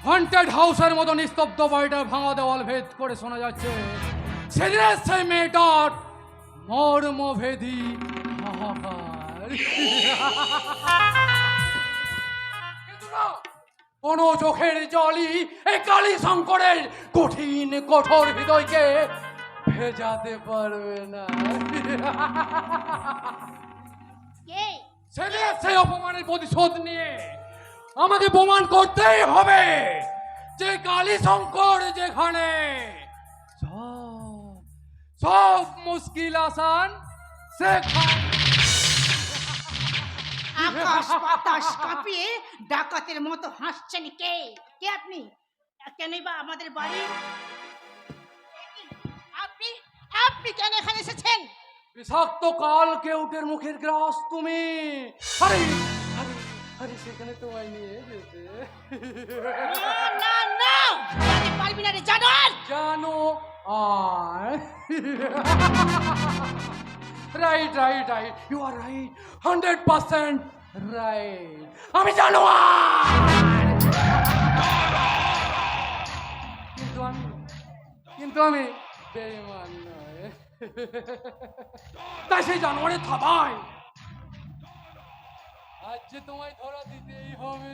Haunted হাউসের মতো নিস্তব্ধ বাড়িটার ভাঙা দেওয়াল ভেদ করে শোনা যাচ্ছে সেদিনের সেই মেয়েটার মর্মভেদী হাহাকার। কোন চোখের জলই এই কালী শঙ্করের কঠিন কঠোর হৃদয়কে ভেজাতে পারবে না। সেদিনের সেই অপমানের প্রতিশোধ নিয়ে আমাকে প্রমাণ করতেই হবে যে কালী শঙ্কর যেখানে সব মুশকিল আসান সেখানে। আকাশ বাতাস কাঁপিয়ে ডাকাতের মতো হাসছেন কে? কে আপনি? কেনই বা আমাদের বাড়ি? আপনি আপনি কেন এখানে এসেছেন? বিষাক্ত কাল কেউটের মুখের গ্রাস তুমি। আরে আরে আরে সেখানে তোমায় নিয়ে যেতে। না না জানি পারবি না রে জানোয়ার। জানো আর right right right you are right 100% right. আমি জানো কিন্তু আমি বেঈমান নয়। তাই সেই জানোয়ারের থাবায় আজ যে তোমায় ধরা দিতেই হবে।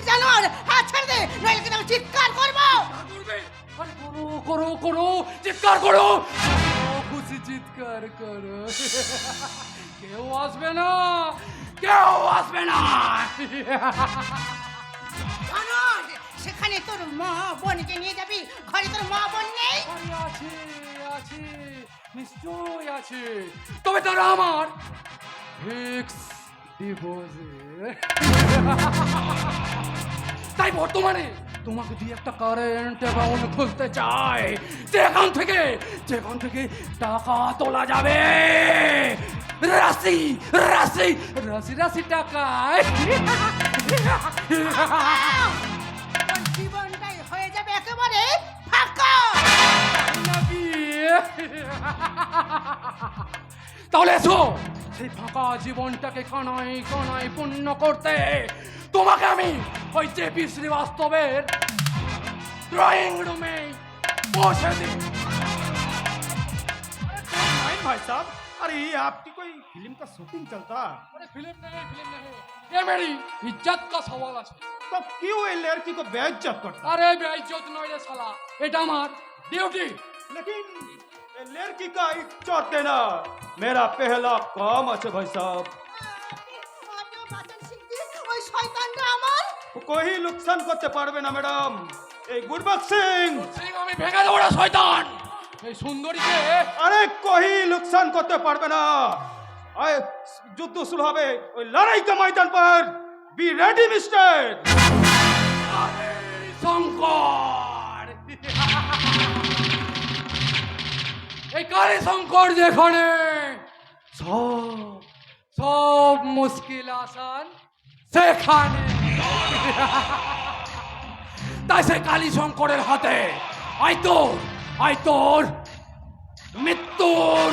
জানোয়ার হাত ছেড়ে দে নইলে কিন্তু আমি চিৎকার করব। আরে করো করো করো চিৎকার করো, খুশি চিৎকার করো। কেউ আসবে না, কেউ আসবে না। জানোয়ার সেখানে তোর মা বোনকে নিয়ে যাবি, ঘরে তোর মা বোন নেই? আছে আছে নিশ্চয় আছে, তবে তারা আমার ফিক্স ডিপোজিট। তাই বর্তমানে তোমাকে দিয়ে একটা কারেন্ট অ্যাকাউন্ট খুলতে চাই, যেখান থেকে টাকা তোলা যাবে রাশি রাশি রাশি রাশি টাকায়। জীবনটাই হয়ে যাবে একেবারে ফাঁকা। তাহলে এসো সেই ফাঁকা জীবনটাকে কানায় কানায় পূর্ণ করতে তোমাকে আমি ওই জেপি শ্রীবাস্তবের ড্রয়িং রুমে পৌঁছে দিই। भाई साहब, अरे ये आपकी कोई फिल्म का शूटिंग चलता? अरे फिल्म नहीं, ये मेरी इज्जत का सवाल है। तो क्यों ये लड़की को बेइज्जत करता? अरे बेइज्जत नहीं रे साला, এটা আমার ডিউটি। लेकिन ये लड़की का इज्जत देना मेरा पहला काम है भाई साहब। ওই শয়তানটা আমার कोई नुकसान करते पारबे ना मैडम। এই গুরবাক সিং আমি ভেঙে দেবো না শয়তান। এই সুন্দরীকে আরে कोई नुकसान करते पारबे ना। আয় যুদ্ধ শুরু হবে ওই লড়াই কা ময়দান पर। B ready mister. শঙ্কর, এই কালী শঙ্কর যেখানে সব মুশকিল আসান সেখানে। তাই সে কালী শঙ্করের হাতে আই তোর মৃত্যুর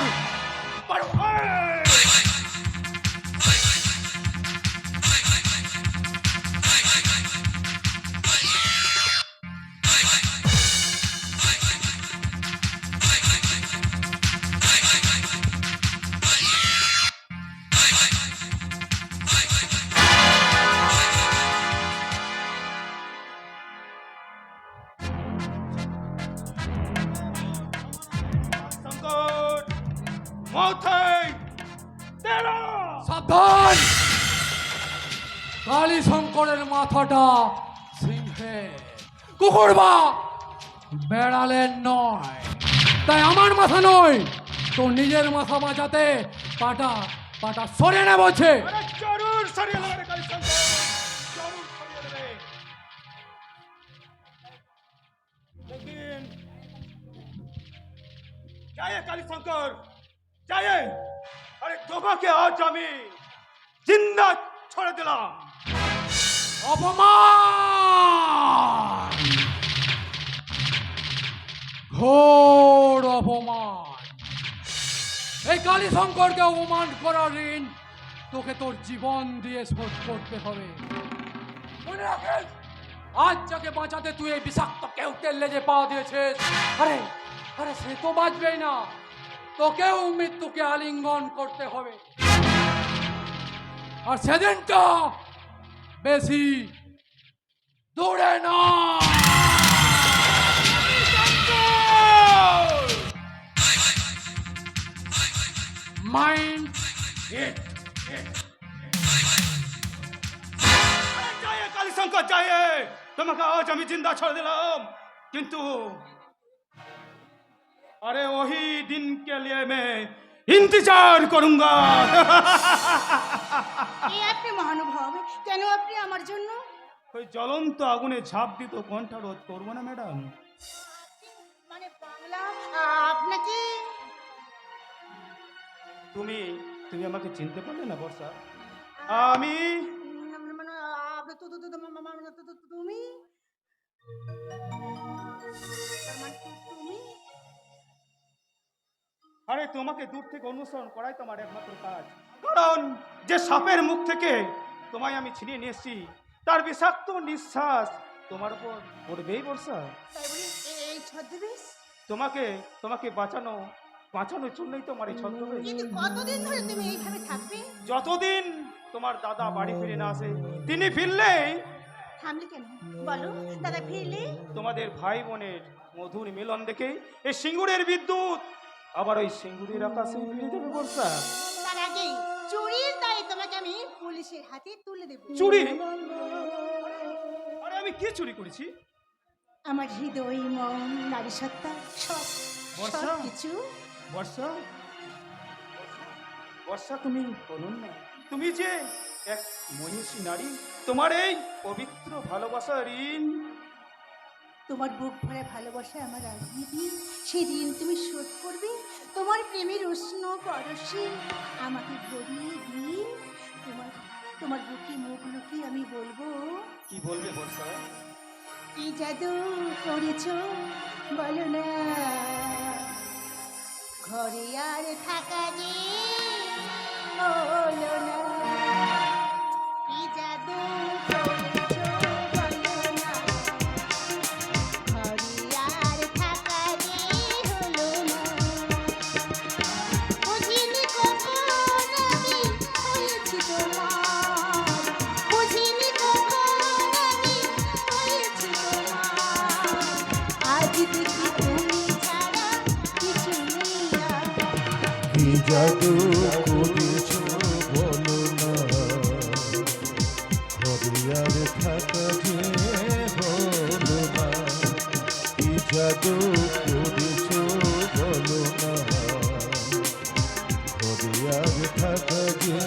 সাবধান। কালী শঙ্করের মাথাটা সিংহের, কুকুর বা বেড়ালের নয়। তাই আমার মাথা নয়, তো নিজের মাথা বাঁচাতে পাটা সরে না বলছে। জরুর সরিয়ে নেবে কালী শঙ্কর, জরুর সরিয়ে নেবে। लेकिन जाइए काली शंकर जाइए। अरे তোমাকে আজ আমি জিন্দা ছেড়ে দিলাম। অপমান, ঘোর অপমান। এই কালী শঙ্করকে অপমান করার ঋণ তোকে তোর জীবন দিয়ে শোধ করতে হবে। মনে রাখিস, আজ যাকে বাঁচাতে তুই এই বিষাক্ত কেউটের লেজে পা দিয়েছিস, আরে আরে সে তো বাঁচবেই না, তোকেও মৃত্যুকে আলিঙ্গন করতে হবে। আর সেদিনটা বেশি দূরে না। Mind it. जाइए काली शंकर जाइए, তোমাকে আজ আমি জিন্দা छोड़ दिलाम, किंतु अरे वही दिन के लिए मैं इंतजार करूंगा। এই আপনি মহানুভব, কেন আপনি আমার জন্য? ওই জ্বলন্ত আগুনে ঝাঁপ দিত কোনটা রোধ করবো না ম্যাডাম? মানে বাংলা আপনাকে তুমি তুমি আমাকে চিনতে পারলে না বর্ষা? আমি মানে আপনি তুমি তুমি আরে তোমাকে দূর থেকে অনুসরণ করাই তোমার একমাত্র কাজ, কারণ যে সাপের মুখ থেকে তোমায় আমি ছিনিয়ে নিয়ে এসেছি তার বিষাক্ত নিঃশ্বাস তোমার উপর পড়বেই বর্ষা। তাই বলি এই ছদ্মবেশ? তোমাকে তোমাকে বাঁচানোর জন্যই তোমার এই ছদ্মবেশ। কিন্তু কতদিন ধরে তুমি এইভাবে থাকবে? যতদিন তোমার দাদা বাড়ি ফিরে না আসে, তিনি ফিরলেই থামলে কেন বলো? দাদা ফিরলে তোমাদের ভাই বোনের মধুর মিলন দেখে এই সিঙ্গুরের বিদ্যুৎ আবার ওই সিঙ্গুরের আকাশে ফিরে যাবে বর্ষা। তার আগেই চুরির দায়ে তোমাকে আমি পুলিশের হাতে তুলে দেব। চুরি? আরে আমি কি চুরি করেছি? আমার হৃদয়, মন, নারী সত্তা সব বর্ষা? সব কিছু। বর্ষা, বর্ষা তুমি বলুন না, তুমি যে এক মহিষী নারী, তোমার এই পবিত্র ভালোবাসার ঋণ, তোমার বুক ভরে ভালোবাসা আমার আগিয়ে দিন, সেই ঋণ তুমি শোধ করবে। তোমার প্রেমের উষ্ণ পরশে আমাকে ভরিয়ে দিন। তোমার তোমার বুকে মুখ লুকিয়ে আমি বলবো, কি বলবে বর্ষা? কি জাদু করেছ বলো না, ঘরে আর থাকা যে হলো না। কি জাদু করেছ বলো না, ঘরে আর থাকা যে হলো না। বুঝিনি কখন আমি হয়েছি তোমার, বুঝিনি কখন আমি হয়েছি তোমার। আজ দেখি তুমি ছাড়া কিছু নেই আর। কি জাদু করেছ বলো না, ঘরে আর থাকা যে হলো না। কি জাদু করেছ বলো না, ঘরে আর থাকা যে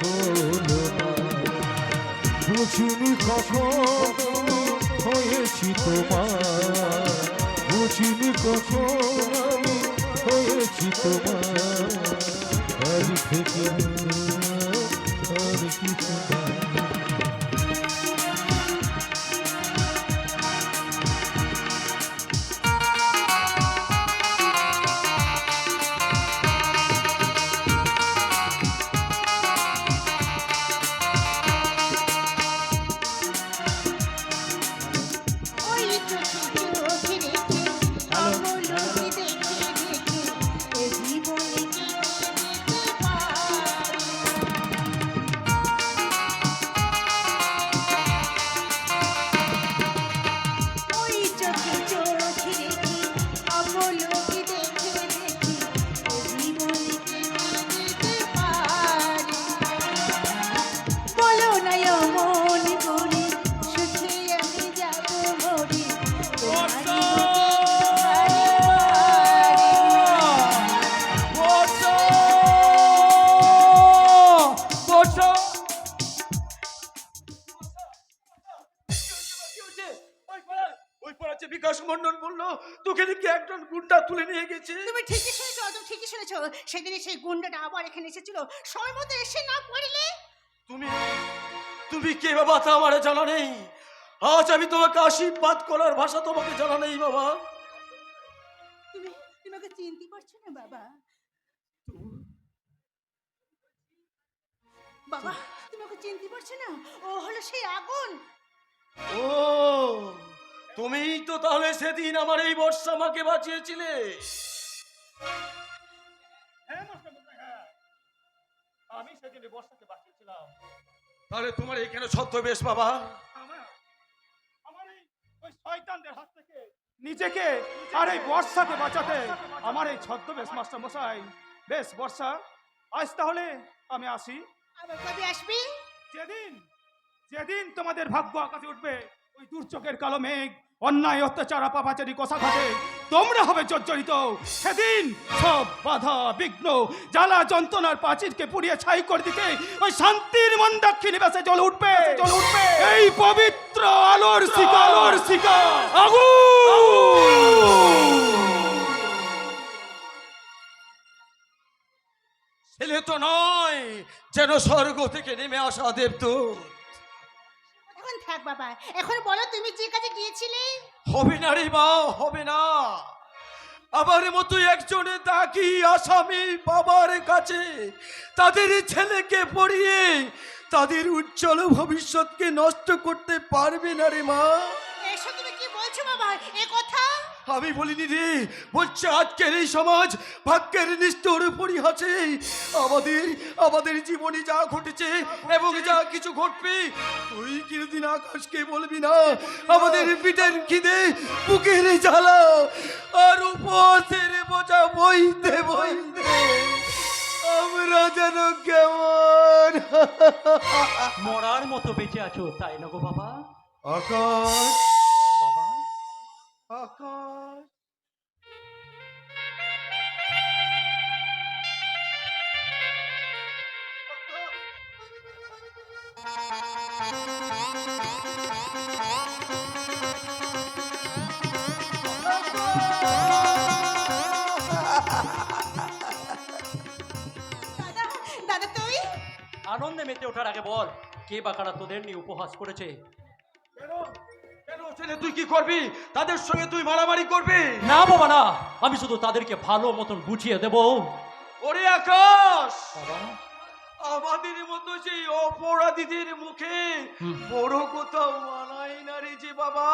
হলো না। বুঝিনি কখন আমি হয়েছি তোমার, বুঝিনি কখন আমি হয়েছি তোমার। আর থেকে আর কিছু না। ওই চোখে চোখে রেখে অবলোকে দেখে দেখে এ জীবনে কি যেতে পারি। ওই চোখে চোখে রেখে অবলোকে দেখে দেখে এ জীবনে কি যেতে পারি। বলো না মন করে সুখে আমি যাব মরে, তোমারই বিকাশ মন্ডল বললো তোকে নাকি একজন গুন্ডা তুলে নিয়ে গেছে। তুমি ঠিকই শুনেছো, তুমি ঠিকই শুনেছো। সেদিনই সেই গুন্ডাটা আবার এখানে এসেছিল, সময় মতো এসে না পড়লে। তুমি তুমি কে বাবা তা আমার জানা নেই। আজ আমি তোমাকে আশীর্বাদ করার ভাষা তোমাকে জানা নেই বাবা। তুমি তোমাকে চিনতে পারছো না বাবা? বাবা তুমি ওকে চিনতে পারছো না? ও হলো সেই আগুন। ও তুমিই তো তাহলে সেদিন আমার এই বর্ষা মাকে বাঁচিয়েছিলে। হ্যাঁ মাস্টারমশাই, হ্যাঁ, আমি সেদিন এই বর্ষাকে বাঁচিয়েছিলাম। তাহলে তোমার এখানে ছদ্মবেশ বাবা? আমার এই ওই শয়তানদের হাত থেকে নিজেকে আর এই বর্ষাকে বাঁচাতে আমার এই ছদ্মবেশ মাস্টারমশাই। বেশ বর্ষা, আজ তাহলে আমি আসি। আবার কবে আসবি? যেদিন যেদিন তোমাদের ভাগ্য আকাশে উঠবে, ওই দুর্যোগের কালো মেঘ, অন্যায় অত্যাচার পাপাচারী কষা ঘাটে তোমরা হবে জর্জরিত। সেদিন সব বাধা বিঘ্ন জ্বালা যন্ত্রণার প্রাচীরকে পুড়িয়ে ছাই করে দিতে ওই শান্তির মন্দাক্ষিণী বেশে জ্বলে উঠবে এই পবিত্র আলোর শিখা ছেলে তো নয়, যেন স্বর্গ থেকে নেমে আসা দেবদূত। এখন থাক বাবা, এখন বলো তুমি যে কাজে গিয়েছিলে। হবে না রে মা, হবে না। আমার মতো একজনে তাকি আসামি বাবার কাছে তাদের ছেলেকে পড়িয়ে তাদের উজ্জ্বল ভবিষ্যৎকে নষ্ট করতে পারবে না রে মা। এসো তুমি কি বলছো বাবা এ কথা? আমি বলিনি রে, বলছে আজকের এই সমাজ ভাগ্যের নিষ্ঠুর পরিহাসে আমাদের জীবনে যা ঘটেছে এবং যা কিছু ঘটবে, তুই কোনদিন আকাশকে বলবি না আমাদের পিঠের খিদে, বুকের জ্বালা আর উপসের বোঝা বইতে আমরা যেন কেমন মরার মতো বেঁচে আছো, তাই না গো বাবা? আকাশ, বাবা আকাশ। দাদা দাদা তুই আনন্দে মেতে ওঠার আগে বল, কে বা কারা তোদের নিয়ে উপহাস করেছে? কেন কেন ছেলে, তুই কি করবি? তাদের সঙ্গে তুই মারামারি করবি? না বাবা না, আমি শুধু তাদেরকে ভালো মতন বুঝিয়ে দেব। ওরে আকাশ, বাবা আমাদের মতো সেই অপরাধীদের মুখে বড় কোথাও মানায় না রে যে বাবা।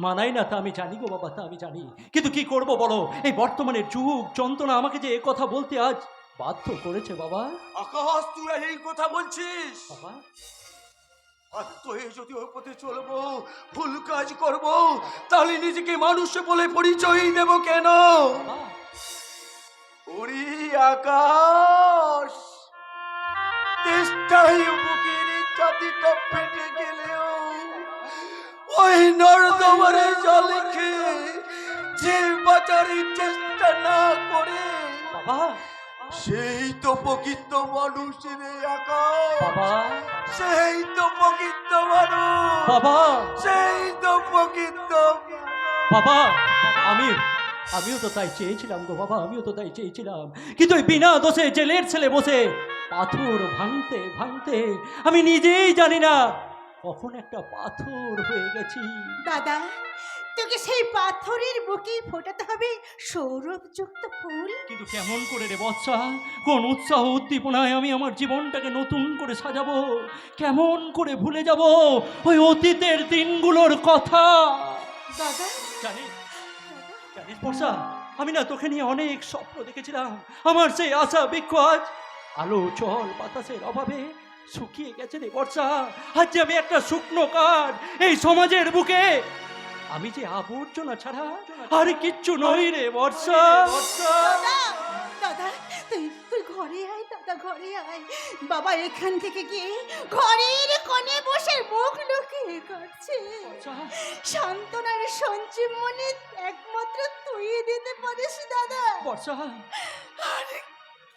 মানাই না তা আমি জানি গো বাবা, তা আমি জানি, কিন্তু কি করব বলো, এই বর্তমানের যুগ যন্ত্রণা আমাকে যে এ কথা বলতে আজ বাধ্য করেছে বাবা। আকাশ, তুই এই কথা বলছিস? বাবা আত্মহীন যদি ওই পথে চলবো, ভুল কাজ করব, তাহলে নিজেকে মানুষ বলে পরিচয় দেব কেন? বাবা, ওরে আকাশ, চেষ্টায় বুকের ছাতিটা ফেটে গেলেও ওই নর্দমার জল খেয়ে যে বাঁচার চেষ্টা না করে, বাবা সেই তো প্রকৃত মানুষ রে আকাশ। বাবা সেই তো প্রকৃত মানুষ, বাবা সেই তো প্রকৃত বাবা আমিও তো তাই চেয়েছিলাম গো বাবা, আমিও তো তাই চেয়েছিলাম, কিন্তু ওই বিনা দোষে জেলের ছেলে বসে পাথর ভাঙতে ভাঙতে আমি নিজেই জানি না কখন একটা পাথর হয়ে গেছি। দাদা তোকে সেই পাথরের বুকে ফোটাতে হবে সৌরভযুক্ত ফুল। কিন্তু কেমন করে রে বৎসা, কোন উৎসাহ উদ্দীপনায় আমি আমার জীবনটাকে নতুন করে সাজাবো, কেমন করে ভুলে যাব ওই অতীতের দিনগুলোর কথা? দাদা জানিস বর্ষা, আমি না তোকে নিয়ে অনেক স্বপ্ন দেখেছিলাম, আমার সেই আশা বৃক্ষ আজ আলো জল বাতাসের অভাবে শুকিয়ে গেছে রে বর্ষা। আজ যে আমি একটা শুকনো কাঠ এই সমাজের বুকে, আমি যে আবর্জনা ছাড়া আর কিচ্ছু নই রে বর্ষা। দাদা দাদা তুই ঘরে আয় দাদা, ঘরে আয়। বাবা এখান থেকে গিয়ে ঘরের কোণে বসে মুখ লুকিয়ে কাটছে। সান্ত্বনার সঞ্জীবনী একমাত্র তুই দিতে পারিস দাদা। বর্ষা আর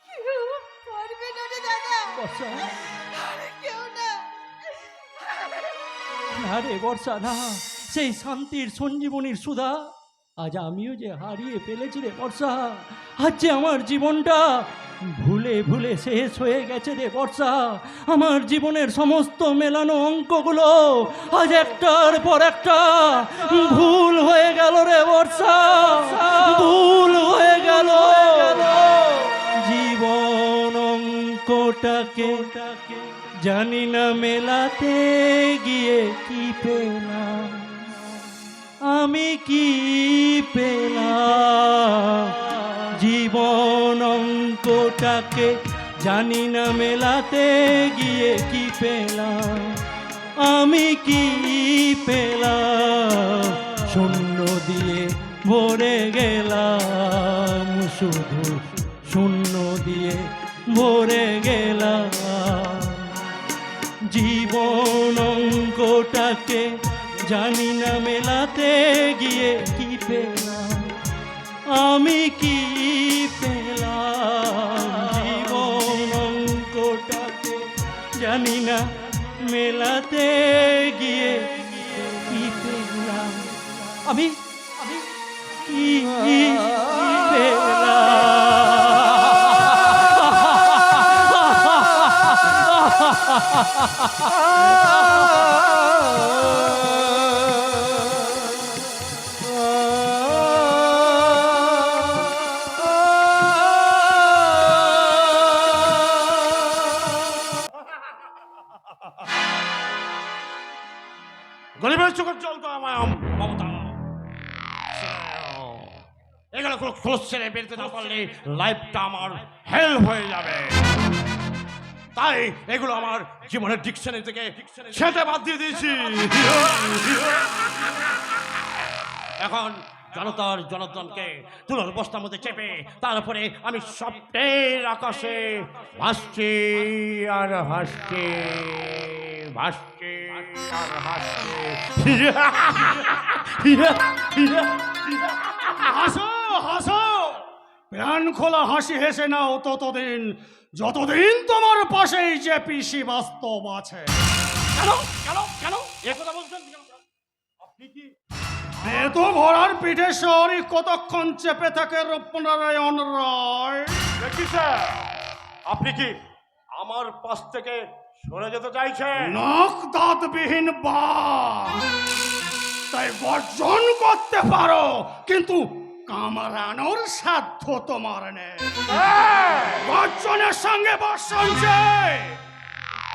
কেউ পারবে না রে দাদা, বর্ষা আর কেউ না। না রে বর্ষা না, সেই শান্তির সঞ্জীবনীর সুধা আজ আমিও যে হারিয়ে ফেলেছি রে বর্ষা। আজ যে আমার জীবনটা ভুলে ভুলে শেষ হয়ে গেছে রে বর্ষা। আমার জীবনের সমস্ত মেলানো অঙ্কগুলো আজ একটার পর একটা ভুল হয়ে গেল রে বর্ষা, ভুল হয়ে গেল। জীবন অঙ্ক অঙ্কটাকে জানি না মেলাতে গিয়ে কি পেলাম, আমি কি পেলাম। জীবন অঙ্কটাকে জানি না মেলাতে গিয়ে কি পেলাম, আমি কি পেলাম। শূন্য দিয়ে ভরে গেলাম, শুধু শূন্য দিয়ে ভরে গেলাম। জীবন অঙ্কটাকে জানি না মেলাতে গিয়ে কি পেলাম, আমি কি পেলাম। জীবন অঙ্কটাকে জানি না মেলাতে গিয়ে কি পেলাম, আমি কি গরিবের চোখের জল তো আমায় মমতা, এগুলো ক্লোজ ছেড়ে বেরোতে না পারলে লাইফটা আমার হেল হয়ে যাবে। তাই এগুলো আমার জীবনের ডিকশনারি থেকে ছেঁটে বাদ দিয়ে দিয়েছি। এখন জনতার জনার্দনকে তুলোর বস্তার মধ্যে চেপে তারপরে আমি স্বপ্নের আকাশে ভাসছি আর হাসছি, ভাসছি আর হাসছি। হাসো হাসো, প্রাণ খোলা হাসি হেসে নাও ততদিন যতদিন তোমার পাশেই যে পিসি বাস্তব আছে। কেন কেন কেন এ কথা বলছেন? আপনি কি এত ভরার পিঠে শহরে কতক্ষণ চেপে থাকে রূপনারায়ণ রায়? দেখি স্যার, আপনি কি আমার পাশ থেকে সরে যেতে চাইছেন? নখ দাঁতবিহীন বাঘ, তাই গর্জন করতে পারো, কিন্তু কামড়ানোর সাধ্য তোমার নেই। গর্জনের সঙ্গে বর্ষণ চাই,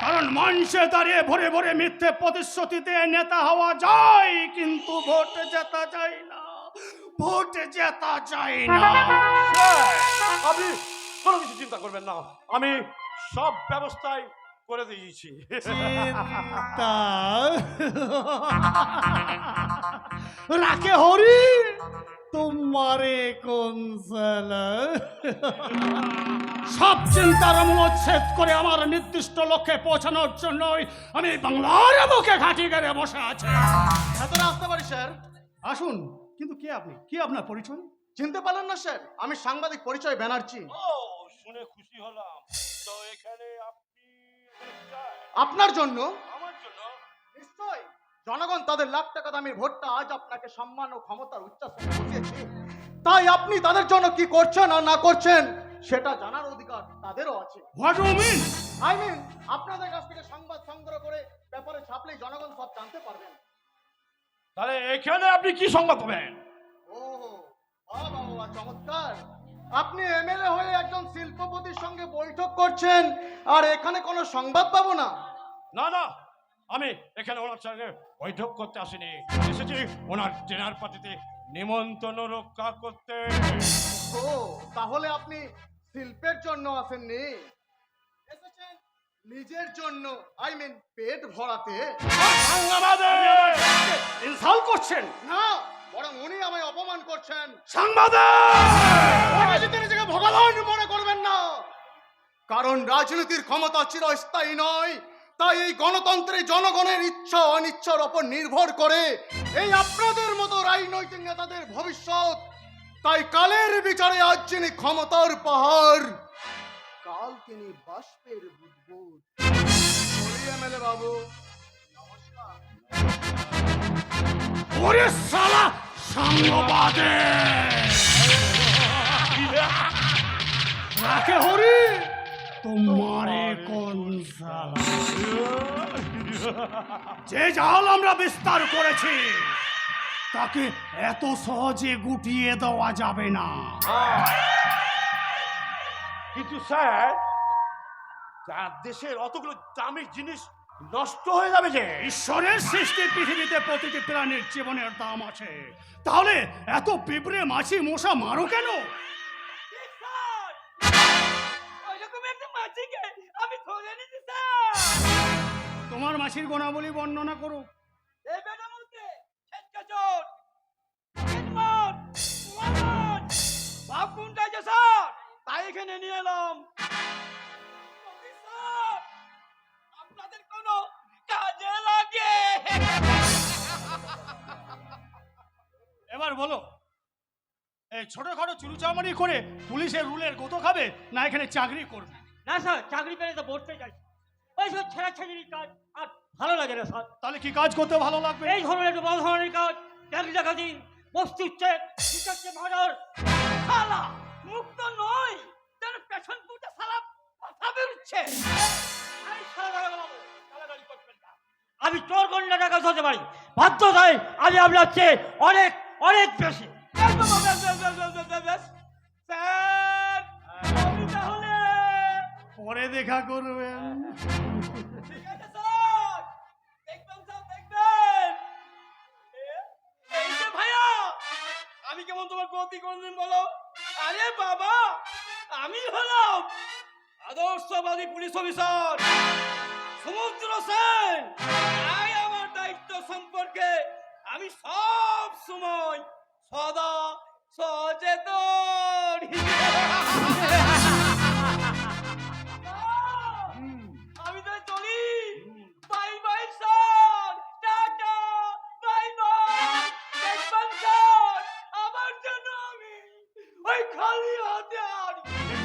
কারণ মঞ্চে দাঁড়িয়ে ভরে ভরে মিথ্যে প্রতিশ্রুতি দিয়ে নেতা হওয়া যায়, কিন্তু ভোট জেতা যায় না, ভোট জেতা যায় না। আপনি কোনো কিছু চিন্তা করবেন না, আমি সব ব্যবস্থাই করে দিয়েছি। রাখে হরি তোমারে কোন সব চিন্তার মূলচ্ছেদ করে আমার নির্দিষ্ট লক্ষ্যে পৌঁছানোর জন্যই আমি বাংলার বুকে ঘাঁটি গেড়ে বসে আছি। ভেতরে আসতে পারি স্যার? আসুন, কিন্তু কে আপনি? কি আপনার পরিচয়? চিনতে পারলেন না স্যার? আমি সাংবাদিক পরিচয় ব্যানার্জি। ও, শুনে খুশি হলাম। তো এখানে আপনি আপনার জন্য? আমার জন্য? নিশ্চয়। জনগণ তাদের লাখ টাকা দামি ভোটটা আজ আপনাকে সম্মান ও ক্ষমতার উচ্চাসনে বসিয়েছে, তাই আপনি তাদের জন্য কি করছেন আর না করছেন সেটা জানার অধিকার তাদেরও আছে। What do mean? I mean, আপনাদের কাছ থেকে সংবাদ সংগ্রহ করে পেপারে ছাপলেই জনগণ সব জানতে পারবেন। তাহলে এখানে আপনি কি সংবাদ পাবেন? ও বাহ বাহ বাহ, চমৎকার। আপনি এমএলএ হয়ে একজন শিল্পপতির সঙ্গে বৈঠক করছেন, আর এখানে কোনো সংবাদ পাবো না? না না, আমি এখানে ওনার সঙ্গে বৈঠক করতে আসিনি, এসেছি ওনার ডিনার পার্টিতে নিমন্ত্রণ রক্ষা করতে। ও, তাহলে আপনি শিল্পের জন্য আসেননি, এসেছেন নিজের জন্য, আই মিন পেট ভরাতে। ইনসাল্ট করছেন? না, বরং উনি আমায় অপমান করছেন। সাংবাদিক! নিজেকে ভগবান মনে করবেন না, কারণ রাজনীতির ক্ষমতা চিরস্থায়ী নয়। তাই এই গণতন্ত্রে জনগণের ইচ্ছা অনিচ্ছার উপর নির্ভর করে এই আপনাদের মতো রাজনৈতিক নেতাদের ভবিষ্যৎ। তাই কালের বিচারে আজ যিনি ক্ষমতার পাহাড়, কাল তিনি বাষ্পের বুদবুদ। এমএলএ বাবু নমস্কার। ওরে শালা সাংবাদিক! রাখে হরি তোমারে কোন শালা! যে জাল আমরা বিস্তার করেছি তাকে এত সহজে গুটিয়ে দেওয়া যাবে না। কিন্তু স্যার, যা দেশের অতগুলো দামি জিনিস নষ্ট হয়ে যাবে যে। ঈশ্বরের সৃষ্টি পৃথিবীতে প্রতিটি প্রাণীর জীবনের দাম আছে, তাহলে এত পিঁপড়ে মাছি মশা মারো কেন? তোমার মাছির গুণাবলী বর্ণনা করো। তাই এখানে নিয়ে এলাম। আপনাদের কোনো কাজে লাগে? এবার বলো, এই ছোটখাটো চুরুচামারি করে পুলিশের রুলের গোতো খাবে, না এখানে চাকরি করবে? না স্যার, চাকরি পেলে তো বসতে চাই। ওই সব ছেঁড়াছেঁড়ির কাজ আর ভালো লাগে না স্যার। তাহলে কি কাজ করতে ভালো লাগবে? এই ধরনের একটু বড় ধরনের কাজ, ডাকি ডাকাতি, বস্তু উচ্ছেদ, মার্ডার। শালা মুক্ত নয়, যেন পেছন ফুটে শালা কথা বেরোচ্ছে। এই শালা বাবু, গালাগালি করবেন না। আমি চোর গন্ডা টাকা ধরতে পারি, বাধ্যতায় আমি আপনার চেয়ে অনেক অনেক বেশি। স্যার, আমি তাহলে পরে দেখা করবেন। ঠিক আছে স্যার, দেখবেন স্যার, দেখবেন। এই যে ভাইয়া, আমি কেমন তোমার গতি কোনদিন বলো? আরে বাবা, আমি হলাম আদর্শবাদী পুলিশ অফিসার সমুদ্র সেন। তাই আমার দায়িত্ব সম্পর্কে আমি সব সময় সদা সচেতন। আমি তো চলি। Bye bye sir, tata, bye bye. দেখবেন স্যার, আমার জন্য আমি ওই খালি হাতে আর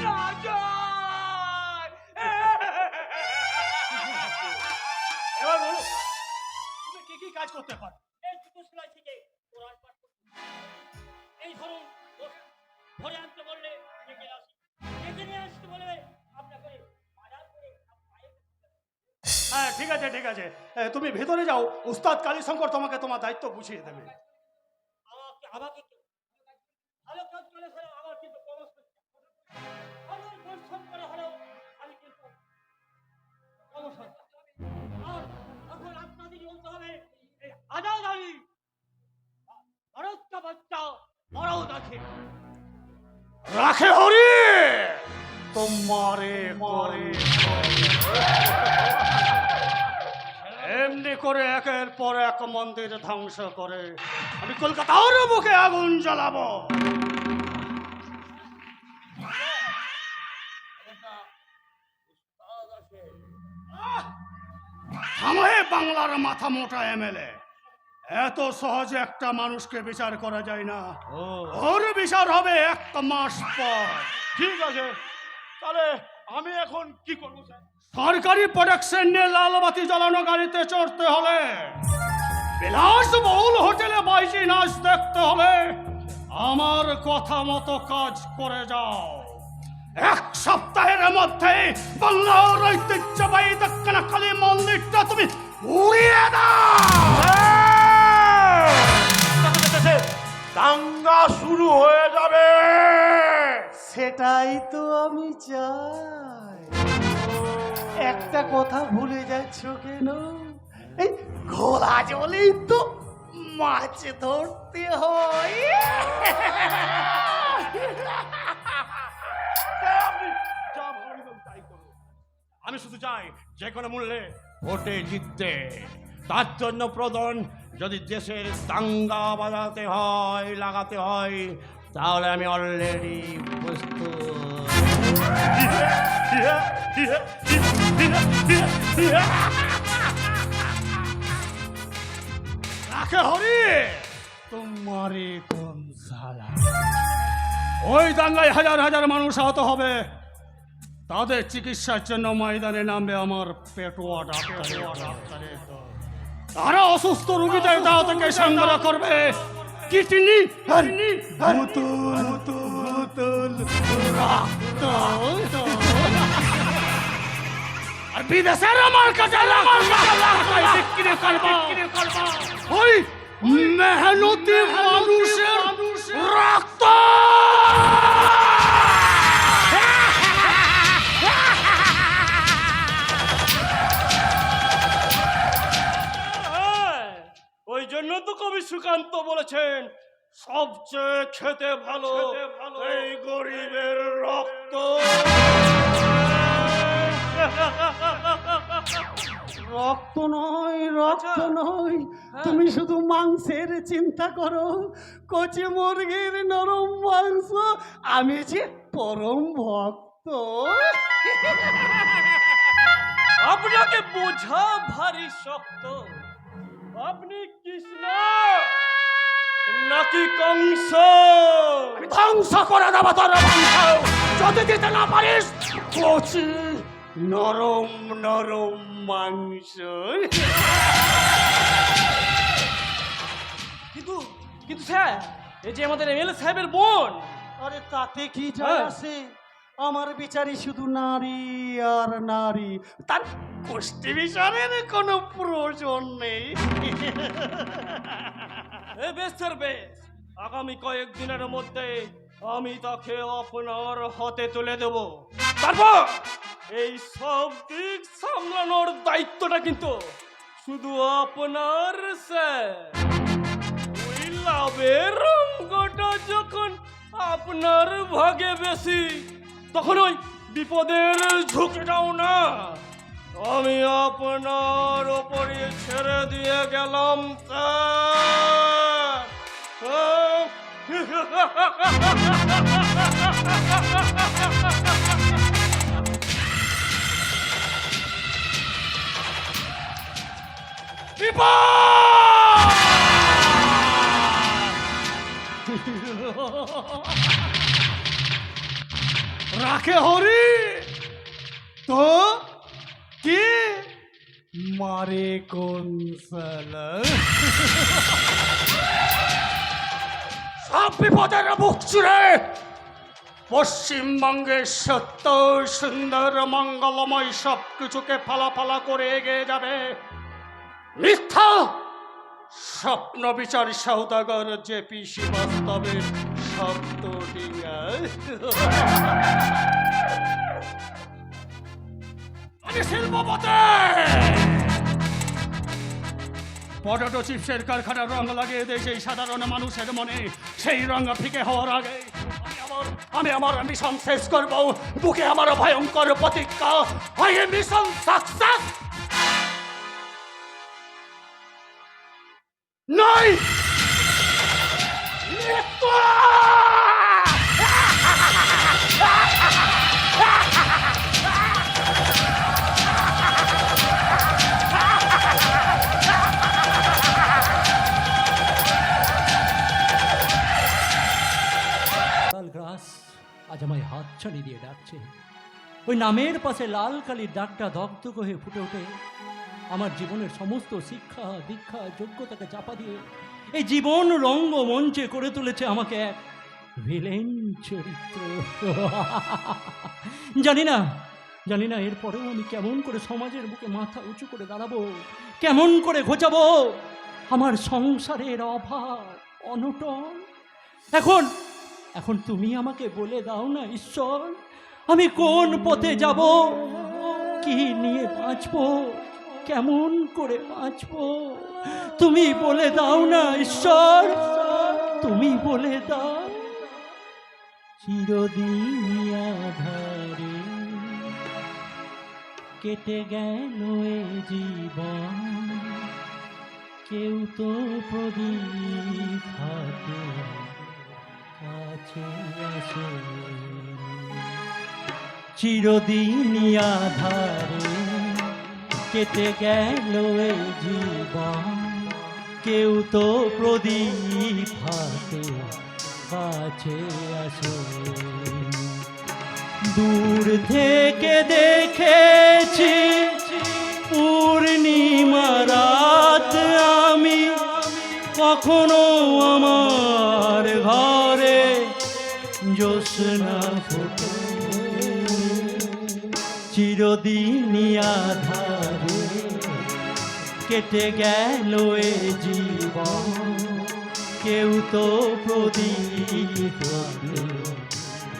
না যাই। এবার বলো, তুমি কি কি কাজ করতে পারো? এই জুতো সেলাই থেকে কোরআন পাঠ করতে। এই ধরুন, ধরে আনতে বললে ডেকে আসি, ডেকে নিয়ে আসতে বললে আপনাকে বাজার করে পায়ে। হ্যাঁ, ঠিক আছে ঠিক আছে, তুমি ভেতরে যাও, উস্তাদ কালীশঙ্কর তোমাকে তোমার দায়িত্ব বুঝিয়ে দেবে। আমাকে ভালো কাজ করে ফেলে আমার কিন্তু আমার পরিশ্রম করে হলেও আমি কিন্তু আর এখন আপনাদেরই বলতে হবে, এই আজাদ আলী ভারতটা বাচ্চা মরাও আছে। রাখে হরি তোমারে করে এমনি করে একের পর এক মন্দির ধ্বংস করে আমি কলকাতার বুকে আগুন জ্বালাবো। থামে বাংলার মাথা মোটা এমএলএ, এত সহজে একটা মানুষকে বিচার করা যায় না। ওর বিচার হবে 1 মাস পর। ঠিক আছে, তাহলে আমি এখন কি করবো স্যার? সরকারি প্রোডাকশন নিয়ে লালবাতি জ্বালানো গাড়িতে চড়তে হলে, বিলাসবহুল হোটেলে বাইজি নাচ দেখতে হলে আমার কথা মতো কাজ করে যাও। 1 সপ্তাহের মধ্যে বাংলার ঐতিহ্যবাহী দক্ষিণাকালী মন্দিরটা তুমি উড়িয়ে দাও। দাঙ্গা শুরু হয়ে যাবে। সেটাই তো আমি চাই। একটা কথা ভুলে যাচ্ছ কেন? এই ঘোলা জলেই তো মাছ ধরতে হয়। আপনি যা ভাববেন তাই করুন। আমি শুধু চাই যে কোনো মূল্যে ভোটে জিততে। তার জন্য প্রধান যদি দেশের দাঙ্গা বাজাতে হয়, লাগাতে হয়, তাহলে আমি অলরেডি রাখে হরি তোমারে কোন সালা। ওই দাঙ্গায় হাজার হাজার মানুষ আহত হবে, তাদের চিকিৎসার জন্য ময়দানে নামবে আমার পেটোয়া ডাক্তারের দল। তারা অসুস্থ রোগীদের দাও থেকে সংগ্রহ করবে কিডনি, বোতল, রক্ত। আর বিদেশের আমার কাছে বিক্রি করবো ওই মেহনতি মানুষের রক্ত। সুকান্ত বলেছেন সবচেয়ে খেতে ভালো এই গরিবের রক্ত। রক্ত নয়, রক্ত নয়, তুমি শুধু মাংসের চিন্তা করো। কচি মুরগির নরম মাংস আমি যে পরম ভক্ত। আপনাকে বোঝা ভারী শক্ত। আপনি কৃষ্ণ নাকি কংস? ধ্বংস করে দেবো তোর বংশ যদি দিতে না পারিস। কচি নরম নরম মাংস। কিন্তু কিন্তু স্যার, এই যে আমাদের এমএলএ সাহেবের বোন। আরে তাতে কি যায় আসে? আমার বিচারই শুধু নারী আর নারী, তার গোষ্ঠী বিচারের কোনো প্রয়োজন নেই। বেশ স্যার বেশ, আগামী কয়েকদিনের মধ্যে আমি তাকে আপনার হাতে তুলে দেব। তারপর এই সব দিক সামলানোর দায়িত্বটা কিন্তু শুধু আপনার স্যার। ওই লাভের অঙ্কটা যখন আপনার ভাগে বেশি, তখন ওই বিপদের ঝুঁকিটাও না আমি আপনার ওপরে ছেড়ে দিয়ে গেলাম রাখে হরি তো কি মারে কোন সালা? সব বিপদের মুখ চিরে পশ্চিমবঙ্গের সত্য সুন্দর মঙ্গলময় সব কিছুকে ফালা করে এগিয়ে যাবে মিথ্যা স্বপ্ন বিচার সৌদাগর জেপি শ্রীবাস্তবের শব্দ ডিঙা। আমি শিল্পপতি পটেটো চিপসের কারখানার রং লাগিয়ে দেয় সেই সাধারণ মানুষের মনে। সেই রং ফিকে হওয়ার আগে আমি আমার মিশন শেষ করব। বুকে আমার ভয়ঙ্কর প্রতিজ্ঞা, আই এম মিশন সাকসেস। নাই গ্রাস আজ আমায় হাতছানি দিয়ে ডাকছে। ওই নামের পাশে লাল কালির দাগটা দগ্ধ হয়ে ফুটে ওঠে। আমার জীবনের সমস্ত শিক্ষা দীক্ষা যোগ্যতাকে চাপা দিয়ে এই জীবন রঙ্গমঞ্চে করে তুলেছে আমাকে এক ভিলেন চরিত্র। জানি না এরপরেও আমি কেমন করে সমাজের বুকে মাথা উঁচু করে দাঁড়াবো, কেমন করে ঘোচাবো আমার সংসারের অভাব অনটন। এখন তুমি আমাকে বলে দাও না ঈশ্বর, আমি কোন পথে যাব, কি নিয়ে বাঁচবো, কেমন করে বাঁচবো? তুমি বলে দাও না ঈশ্বর, তুমি বলে দাও। চিরদিন আধারে কেটে গেল এ জীবন, কেউ তো প্রদীপ হাতে কাছে আসে। চিরদিন আধারে কেটে গেল এ জীবন, কেউ তো প্রদীপ হাতে কাছে আসে। দূর থেকে দেখেছি পূর্ণিমা রাত আমি, কখনো আমার ঘরে জ্যোৎস্না ফোটে। চিরদিন আধারে কেটে গেল এ জীবন, কেউ তো প্রদীপ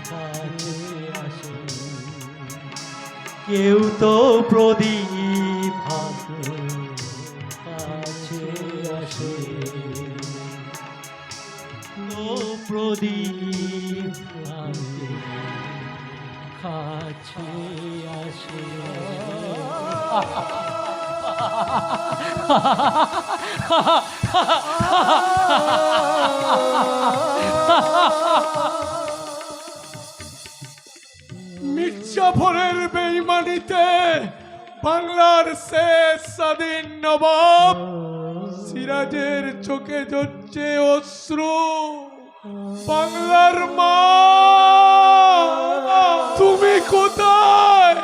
কাছে আসে, কেউ তো প্রদীপ কাছে আসে। আলো প্রদীপ আনতে কাছে আসে। মির্জাফরের বেইমানিতে বাংলার শেষ স্বাধীন নবাব সিরাজের চোখে ঝরছে অশ্রু। বাংলার মা, তুমি কোথায়?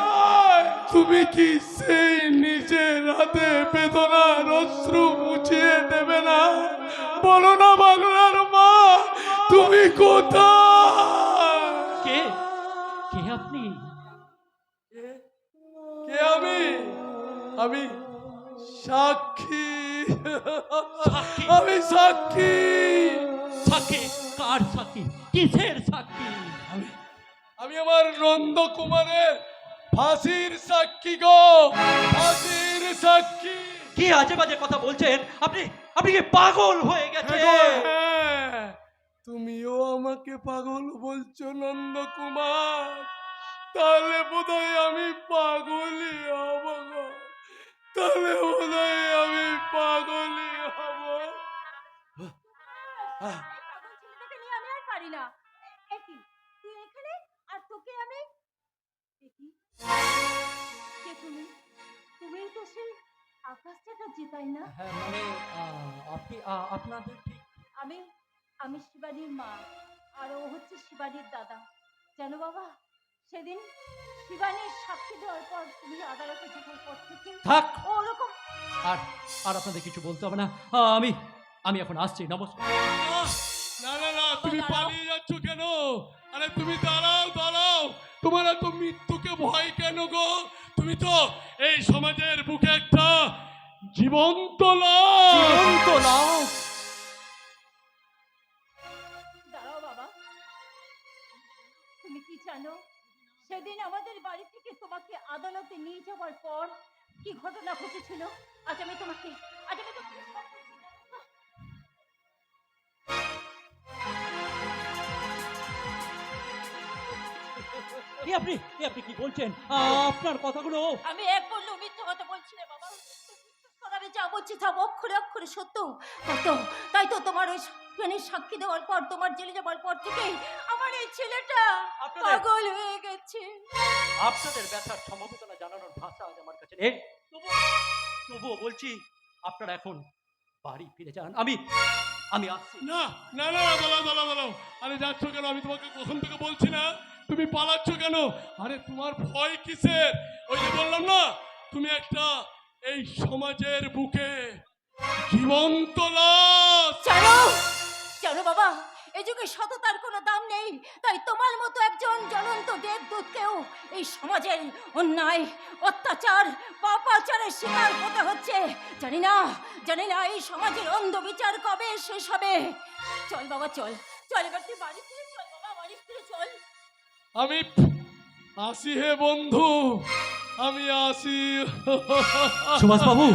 তুমি কি সেই নিজের হাতে বেদনার অশ্রু মুছিয়ে দেবে না? বলো না বাংলার মা, তুমি কোথায়? কে কে আপনি? কে আমি? আমি সাক্ষী। আমি সাক্ষী। সাক্ষী? কার সাক্ষী? কিসের সাক্ষী? আমি আমার নন্দকুমারের ফাঁসির সাক্ষী গো, ফাঁসির সাক্ষী। কি আজে বাজে কথা বলছেন আপনি? আপনি কি পাগল হয়ে গেছে? হ্যাঁ, তুমিও আমাকে পাগল বলছো নন্দকুমার? তাহলে বোধহয় আমি পাগলই হব গো। তাহলে বোধহয় আমি পাগলই হব। পাগল ছেলেটাকে নিয়ে আমি আর পারি না। একই তুই এখানে আর তোকে আমি দেখি। কে তুমি? তুমি তো সেই আকাশ চ্যাটার্জি, তাই না? হ্যাঁ মানে আপনি আপনাদের ঠিক আমি আমি শিবানীর মা, আর ও হচ্ছে শিবানীর দাদা। জানো বাবা, সেদিন শিবানীর সাক্ষী দেওয়ার পর তুমি আদালতে যাওয়ার পর থেকে থাক। ও ওরকম। আর আর আপনাদের কিছু বলতে হবে না। আমি আমি এখন আসছি। নমস্কার। না না না, তুমি পালিয়ে যাচ্ছ কেন? আরে তুমি দাঁড়াও দাঁড়াও, তোমার এত মৃত্যুকে ভয় কেন গো? তুমি তো এই সমাজের বুকে একটা জীবন্ত লাশ। জীবন্ত লাশ? দাঁড়াও বাবা, তুমি কি জানো সেদিন আমাদের বাড়ি থেকে তোমাকে আদালতে নিয়ে যাওয়ার পর কি ঘটনা ঘটেছিল? আজ আমি তোমাকে সব বলছি। আপনি কি বলছেন? আপনার কথাগুলো আমি এক বললেও মিথ্যা কথা বলছি না বাবা। আমি যা বলছি সব অক্ষরে অক্ষরে সত্য। তাই তো তোমার ওই সাক্ষী দেওয়ার পর, তোমার জেলে যাওয়ার পর থেকে আমার এই ছেলেটা পাগল হয়ে গেছে। আপনাদের ব্যথার সমবেদনা জানানোর ভাষা আজ আমার কাছে নেই। তবুও বলছি আপনারা এখন বাড়ি ফিরে যান। আমি আসছি। না না না, দাঁড়াও দাঁড়াও দাঁড়াও। আরে যাচ্ছ কেন? আমি তোমাকে কখন থেকে বলছি না, তুমি পালাচ্ছ কেন? আরে তোমার ভয় কিসের? ওই যে বললাম না, তুমি একটা এই সমাজের বুকে জীবন্ত লাশ। জানো বাবা, এই যুগে সততার কোনো দাম নেই। তাই তোমার মতো একজন জ্বলন্ত দেবদূতকেও এই সমাজের অন্যায়, অত্যাচার, পাপাচারের শিকার হতে হচ্ছে। জানি না এই সমাজের অন্ধ বিচার কবে শেষ হবে। চল বাবা, চল এবার তুই বাড়ি ফিরে চল বাবা, বাড়ি ফিরে চল। আমি আসি হে বন্ধু, আমি আসি। সুভাষ বাবু,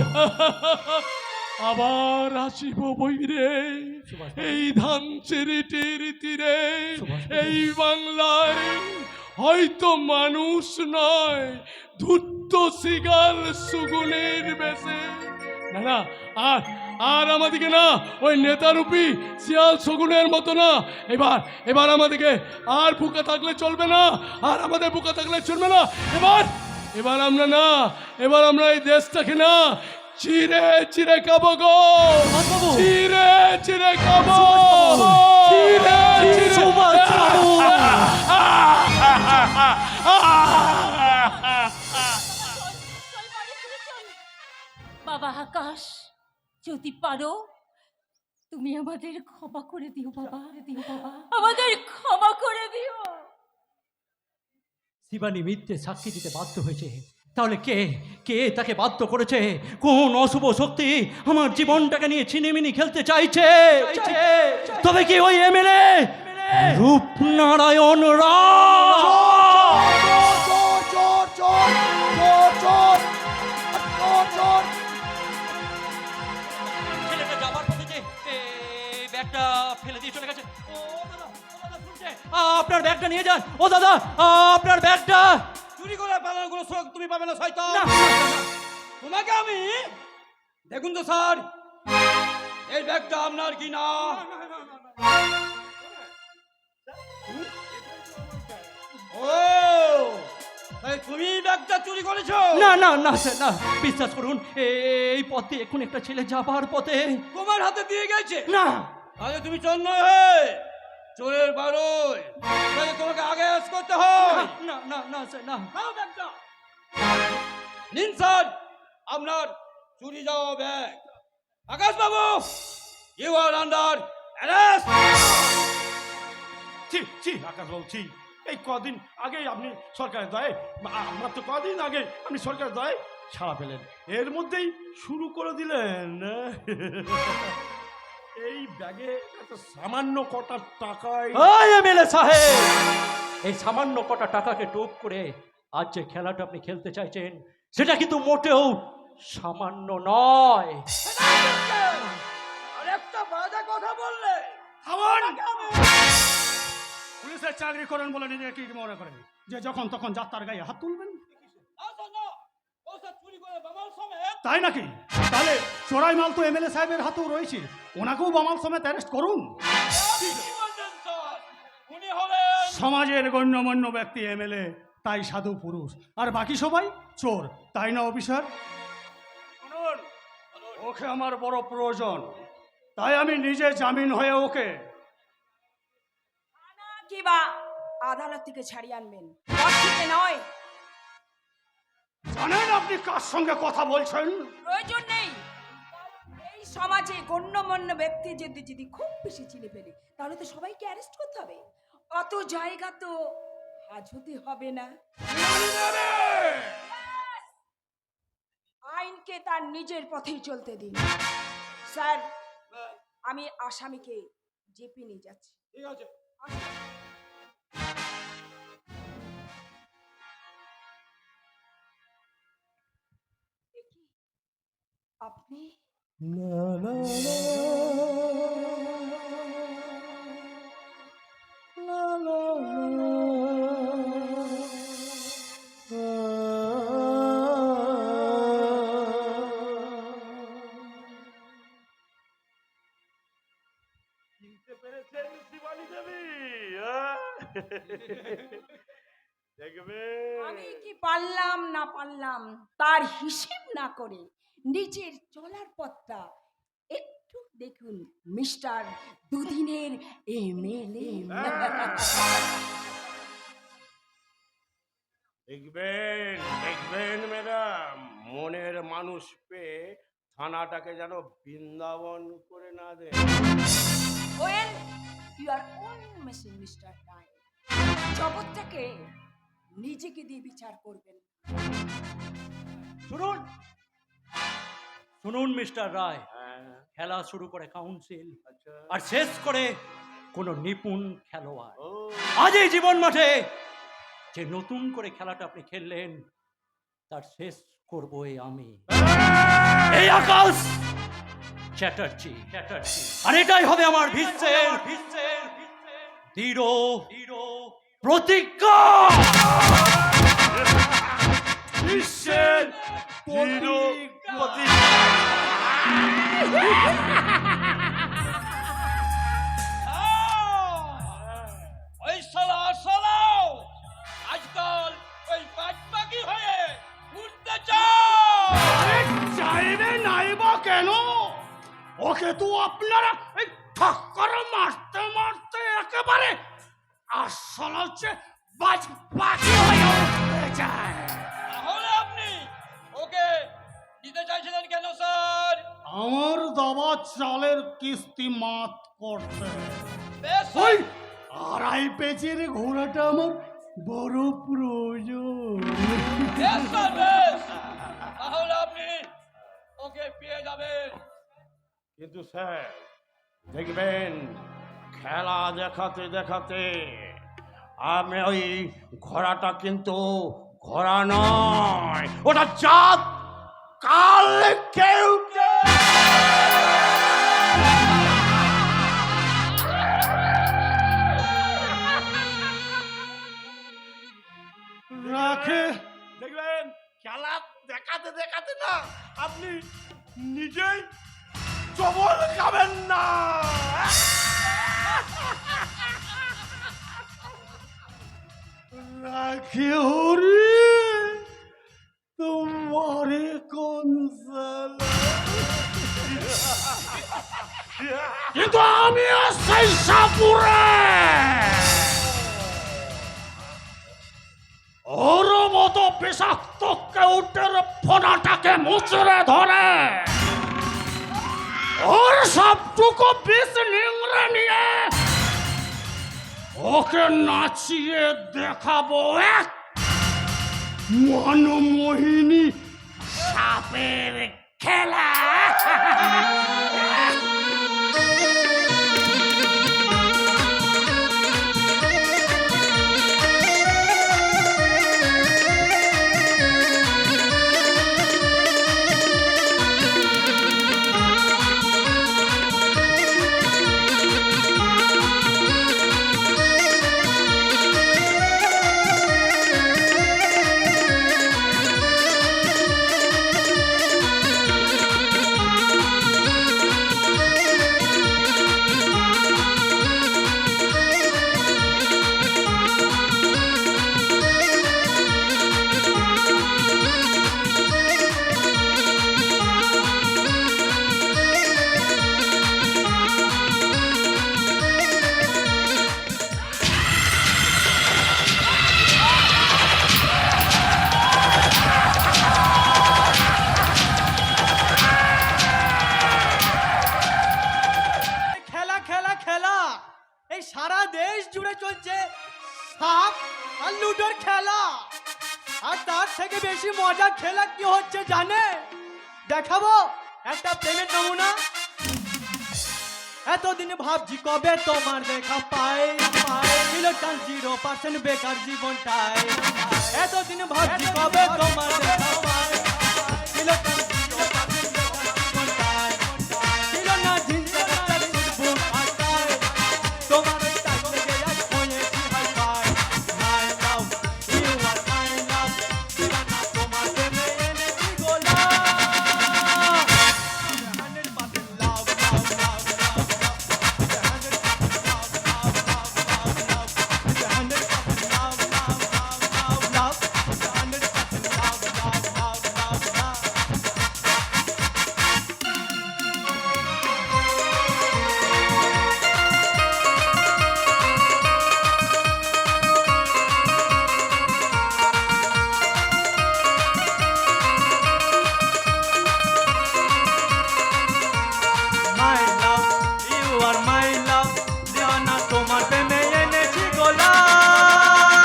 আবার আসিব বইরে সুভাষ এই ধান ছেড়েটির তীরে। সুভাষ বাবু। এই বাংলায় হয়তো মানুষ নয়, ধূর্ত শিগাল সুগুনের বেশে। না না, আর আমাদেরকে না ওই নেতারূপী শিয়াল শগুনের মতো না। এবার আমাদেরকে আর বুকে থাকলে চলবে না, আর আমাদের বুকে থাকলে চলবে না। এবার আমরা এই দেশটাকে না চিরে চিরে খাবো গো, চিরে চিরে খাবো, চিরে চিরে। বাবা আকাশ, যদি পারো তুমি আমাদের ক্ষমা করে দিও বাবা, আমাদের ক্ষমা করে দিও। শিবানী মিথ্যে সাক্ষী দিতে বাধ্য হয়েছে। তাহলে কে তাকে বাধ্য করেছে? কোন অশুভ শক্তি আমার জীবনটাকে নিয়ে ছিনিমিনি খেলতে চাইছে? তবে কি ওই এমএলএ রূপনারায়ণ রায়? ছেলেটা যাবার পথে যে ব্যাগটা ফেলে দিয়ে চলে গেছে, আপনার ব্যাগটা নিয়ে যান। ও দাদা, আপনার ব্যাগটা। চুরি করে পালানোর কোনো শোক তুমি পাবে না শয়তান। না, তোমাকে আমি দেখুন তো স্যার, এই ব্যাগটা আপনার কি না? ও তাই তুমি ব্যাগটা চুরি করেছো? না না না স্যার, না, বিশ্বাস করুন, এই পথে এখন একটা ছেলে যাবার পথে। তোমার হাতে দিয়ে গেছে? না আরে তুমি চোর নয় হে, চোরের বারোই, তাহলে তোমাকে আগে আস করতে হয়। না না না স্যার, না। নাও ব্যাগটা। নিন স্যার আপনার চুরি যাওয়া bag. Akash Babu, you are under arrest. ছি ছি আকাশ বাবু, ছি। এই কদিন আগেই আপনি সরকারের দয়ে, আমরা তো কদিন আগে আপনি সরকারের দয়ে ছাড়া পেলেন, এর মধ্যেই শুরু করে দিলেন। এই ব্যাগে এত সামান্য কটা টাকায় ওই এমএলএ সাহেব, এই সামান্য কটা টাকাকে টোপ করে আজ যে খেলাটা আপনি খেলতে চাইছেন, সেটা কিন্তু মোটেও সামান্য নয়। আরেকটা বাজে কথা বললে থামুন! পুলিশের চাকরি করেন বলে নিজেকে কি মনে করেন যে যখন তখন যাত্রার গায়ে হাত তুলবেন? তাই নাকি? তাহলে চোরাই মাল তো এমএলএ সাহেবের হাতেও রয়েছে, ওনাকেও বামাল সমেত অ্যারেস্ট করুন। সমাজের গণ্যমান্য ব্যক্তি এমএলএ, তাই সাধু পুরুষ, আর বাকি সবাই চোর, তাই না অফিসার? শুনুন, ওকে আমার বড় প্রয়োজন, তাই আমি নিজে জামিন হয়ে ওকে কিবা আদালত থেকে ছাড়িয়ে আনবেন, ঘর থেকে নয়। জানেন আপনি কার সঙ্গে কথা বলছেন? প্রয়োজন নেই। এই সমাজে গণ্যমান্য ব্যক্তি যদি খুব বেশি চিনে ফেলে, তাহলে তো সবাইকে অ্যারেস্ট করতে হবে। অত জায়গা তো হাজতে হবে না। আইনকে তার নিজের পথেই চলতে দিন। স্যার, আমি আসামিকে জেপি নিয়ে যাচ্ছি। ঠিক আছে। আপনি চিনতে পেরেছেন শিবানী দেবী? দেখবে আমি কি পারলাম না পারলাম তার হিসেব না করে নিজের চলার পথটা একটু দেখুন মিস্টার দুদিনের এমএলএ। দেখবেন দেখবেন ম্যাডাম, মনের মানুষ পেয়ে থানাটাকে যেন বৃন্দাবন করে না দেয়। Well, you are own machine mister Roy. জগৎটাকে নিজেকে দিয়ে বিচার করবেন। শুনুন শুনুন মিস্টার রায়, হ্যাঁ, খেলা শুরু করে কাউন্সিল আচ্ছা। আর শেষ করে কোন নিপুণ খেলোয়াড়। ও আজ এই জীবন মাঠে যে নতুন করে খেলাটা আপনি খেললেন, তার শেষ করবই আমি, এই আকাশ চ্যাটার্জি। আর এটাই হবে আমার ভীষ্মের দৃঢ় প্রতিজ্ঞা। বিশ্বের ওই সালাও আজকাল ওই বাজপাখি হয়ে উঠতে চাইবে নাইবা কেন? ওকে তো আপনারা এই ঠক্কর মারতে মারতে একেবারে আসল হচ্ছে বাজপাখি হয়ে উঠতে চায়। তাহলে আপনি ওকে দিতে চাইছিলেন কেন স্যার? আমার দাবা চালের কিস্তি মাত করতে বেশ, ওই আড়াই পেজের ঘোড়াটা আমার বড় প্রয়োজন। বেশ স্যার, বেশ। তাহলে আপনি ওকে পেয়ে যাবেন। কিন্তু স্যার দেখবেন, খেলা দেখাতে দেখাতে আমি ওই ঘোড়াটা কিন্তু ঘোড়া নয়, ওটা জাত কাল কেউ খেলা দেখাতে দেখাতে না আপনি নিজেই চবল খাবেন না। রাখি হরি তোমারে কিন্তু আমি সেই সাপুরে ওর মতো বিষাক্ত কেউটের ফোনাটাকে মুচড়ে ধরে ওর সবটুকু বিষ নিংড়ে নিয়ে ওকে নাচিয়ে দেখাবো এক মনমোহিনী সাপের খেলা। খেলা খেলা খেলা এই সারা দেশ জুড়ে চলছে সাপ আর লুডোর খেলা। আর তার থেকে বেশি মজা খেলা কি হচ্ছে জানে? দেখাবো একটা প্রেমের নমুনা। এতদিন ভাবছি কবে তোমার দেখা পাই ছিল 0% বেকার জীবনটাই। এতদিন ভাবছি কবে তোমার দেখা পাই ছিল 0% বেকার জীবনটাই। ছিল না জিনসে একটা সুটবুট আর টাই। তোমার ওই টাইট লেগে আজ হয়েছি hi fi. My love you are my love ছিল না তোমার প্রেমে এনেছি গোলাপ। 100% লাভ লাভ লাভ লাভ লাভ। 100% লাভ লাভ লাভ লাভ লাভ। 100% লাভ লাভ লাভ লাভ লাভ। 100% লাভ লাভ লাভ লাভ লাভ। My love, you are my love. Diana, তোমার প্রেমে এনেছি গোলাপ।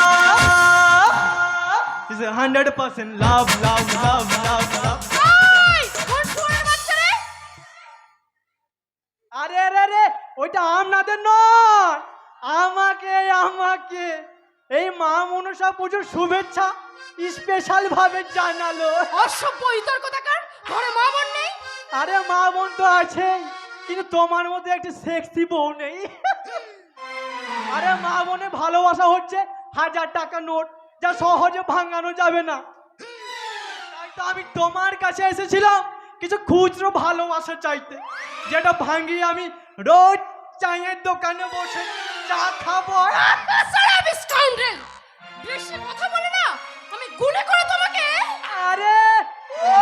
Is 100% love, love, love, love, love. আরে আরে আরে ওইটা আপনাদের নয়, আমাকে আমাকে এই মা মনসা পুজোর শুভেচ্ছা স্পেশাল ভাবে জানালো। অসভ্য ইতর কথাকার, ঘরে মা বোন নেই? আরে মা বোন তো আছে, কিন্তু তোমার মধ্যে একটি সেক্সি বউ নেই। আরে মা বোনে ভালোবাসা হচ্ছে 1000 টাকা নোট, যা সহজে ভাঙানো যাবে না। তাই তো আমি তোমার কাছে এসেছিলাম কিছু খুচরো ভালোবাসা চাইতে, যেটা ভাঙিয়ে আমি রোজ চায়ের দোকানে বসে চা খাবো। সারা স্কাউন্ডার, বেশি কথা বলে না, আমি গুলি করে তোমাকে। আরে ও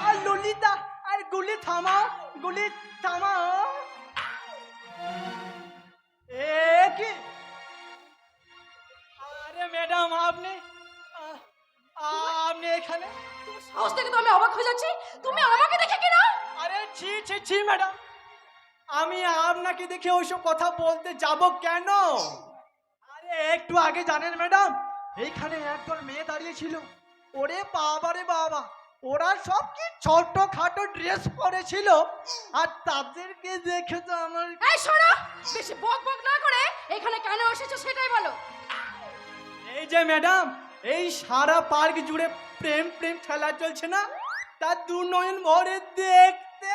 আর ললিতা, আর গুলি থামাও, গুলি থামাও। এ কি? আরে ম্যাডাম আপনি আপনি এখানে? সাহস থেকে তো আমি অবাক হয়ে যাচ্ছি, তুমি আমাকে দেখে কি না? আরে ছি ছি ছি ম্যাডাম, আমি আপনাকে দেখে ওইসব কথা বলতে যাব কেন? আরে একটু আগে জানেন ম্যাডাম, এইখানে একজন মেয়ে দাঁড়িয়ে ছিল। ওরে বাবা রে বাবা, ওরা সব কি ছোট খাটো ড্রেস পরেছিল, আর তাদেরকে দেখে তো আমার। এই শোনো, বেশি বক বক না করে এখানে কেন এসেছো সেটাই বলো। এই যে ম্যাডাম, এই সারা পার্ক জুড়ে প্রেম প্রেম খেলা চলছে না, তার দু নয়ন ভরে দেখতে।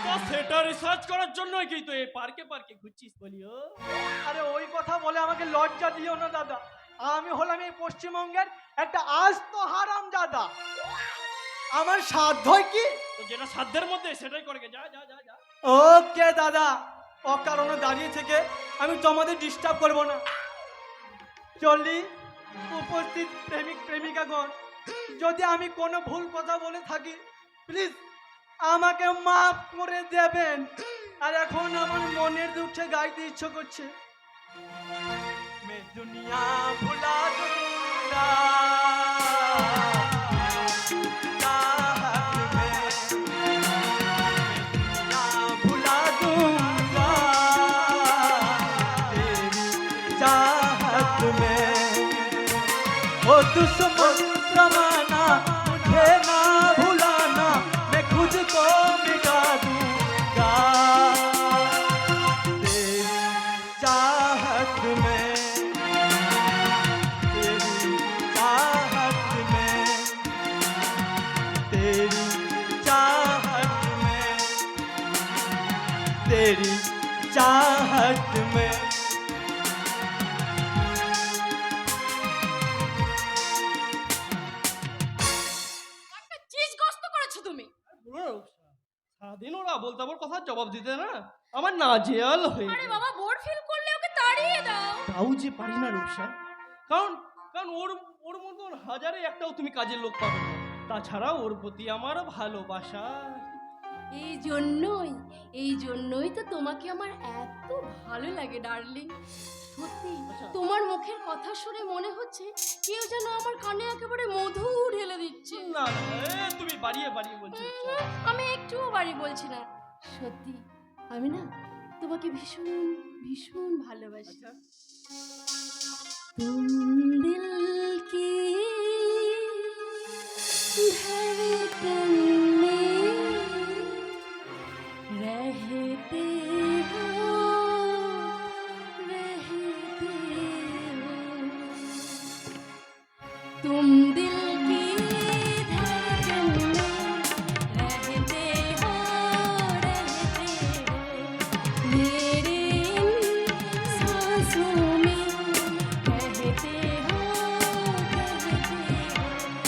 তো সেটা রিসার্চ করার জন্যই কি তো এই পার্কে পার্কে ঘুরছিস বলিও? আরে ওই কথা বলে আমাকে লজ্জা দিও না দাদা, আমি হলাম এই পশ্চিমবঙ্গের একটা আস্ত হারামজাদা। আমার সাধ্যই কি? তো যেটা সাধ্যের মধ্যে সেটাই করে গে। যা যা যা যা। ওকে দাদা, অকারণে দাঁড়িয়ে থেকে আমি তোমাদের ডিস্টার্ব করব না। চলি উপস্থিত প্রেমিক প্রেমিকাগণ, যদি আমি কোনো ভুল কথা বলে থাকি প্লিজ আমাকে মাফ করে দেবেন। আর এখন আমার মনের দুঃখে গাইতে ইচ্ছে করছে, মে দুনিয়া ভুলা दूंगा, चाहत में दुनिया भुला दूंगा, तेरी चाहत में। ओ दुश्मन जमाना मुझे ना भुलाना, मैं खुद को मिटा दूंगा, तेरी चाहत में, तेरी चाहत में, तेरी चाहत में, तेरी चाहत में। একটা চিজ গস্ত করেছো তুমি। সারাদিন ওরা বলতে আমার কথা জবাব দিতে না, আমার নাজেহাল হয়ে আরে বাবা, বোর ফিল করলে ওকে তাড়িয়ে দাও। তাও যে পারি না রূপসা, কারণ কারণ ওর ওর মতন হাজারে একটাও তুমি কাজের লোক পাবে না। তাছাড়া ওর প্রতি আমার ভালোবাসা। এই জন্যই তো তোমাকে আমার এত ভালো লাগে ডার্লিং। সত্যি তোমার মুখের কথা শুনে মনে হচ্ছে কেউ যেন আমার কানে একেবারে মধু ঢেলে দিচ্ছে। না না, তুমি বাড়িয়ে বাড়িয়ে বলছো রূপসা। আমি একটুও বাড়ি বলছি না, সত্যি আমি না তোমাকে ভীষণ ভীষণ ভালোবাসি। तुम दिल की धड़कन में रहते हो, रहते हो। तुम दिल की धड़कन में रहते हो, रहते हो। मेरे इन सांसों में कहते हो, कहते हो।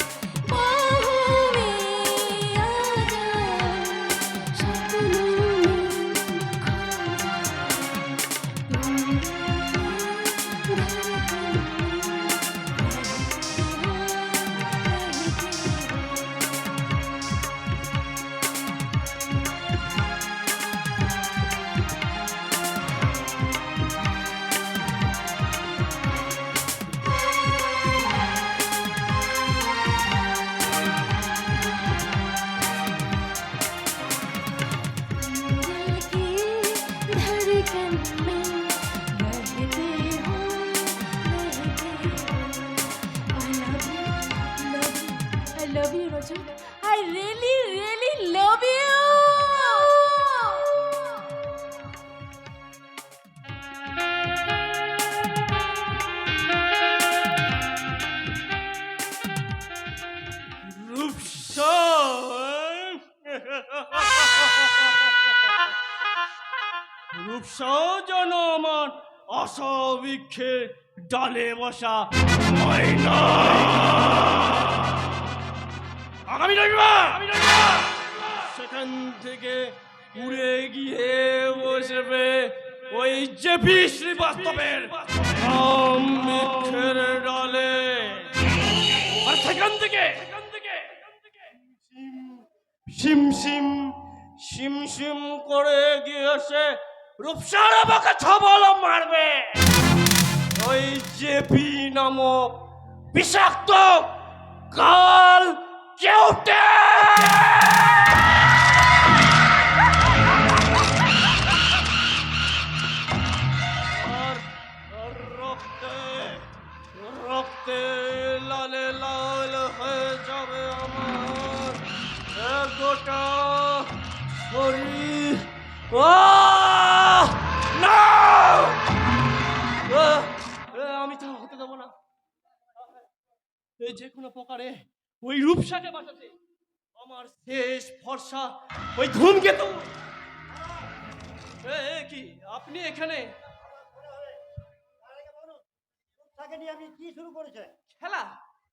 बाहों में आ जाओ, सपनों में खो जाओ। तुम धड़कन में रहते हो, दिल की धड़कन में रहते हो, रहते हो। I love you, Raju. I really, really love you. Rupsa, Rupsa যেন আমার অসবিক্ষে ডালে বসা ময়না। আগামী রবিবার সেখান থেকে উড়ে গিয়ে বসবে ওই জেপি শ্রীবাস্তবের মিথ্যের ডালে। আর সেখান থেকে সিম সিম সিম সিম করে গিয়েছে রূপসার আমাকে ছবল মারবে ওই জেপি নামক বিষাক্ত কাল কেউটে। আর রক্তে রক্তে লালে লাল হয়ে যাবে আমার গোটা শরীর। না, আমি তা হতে দেবো না। এই যে কোনো প্রকারে ওই রূপসাকে বাঁচাতে আমার শেষ ভরসা ওই ধূমকেতু। কি আপনি এখানে? নিয়ে আপনি কি শুরু করেছেন? খেলা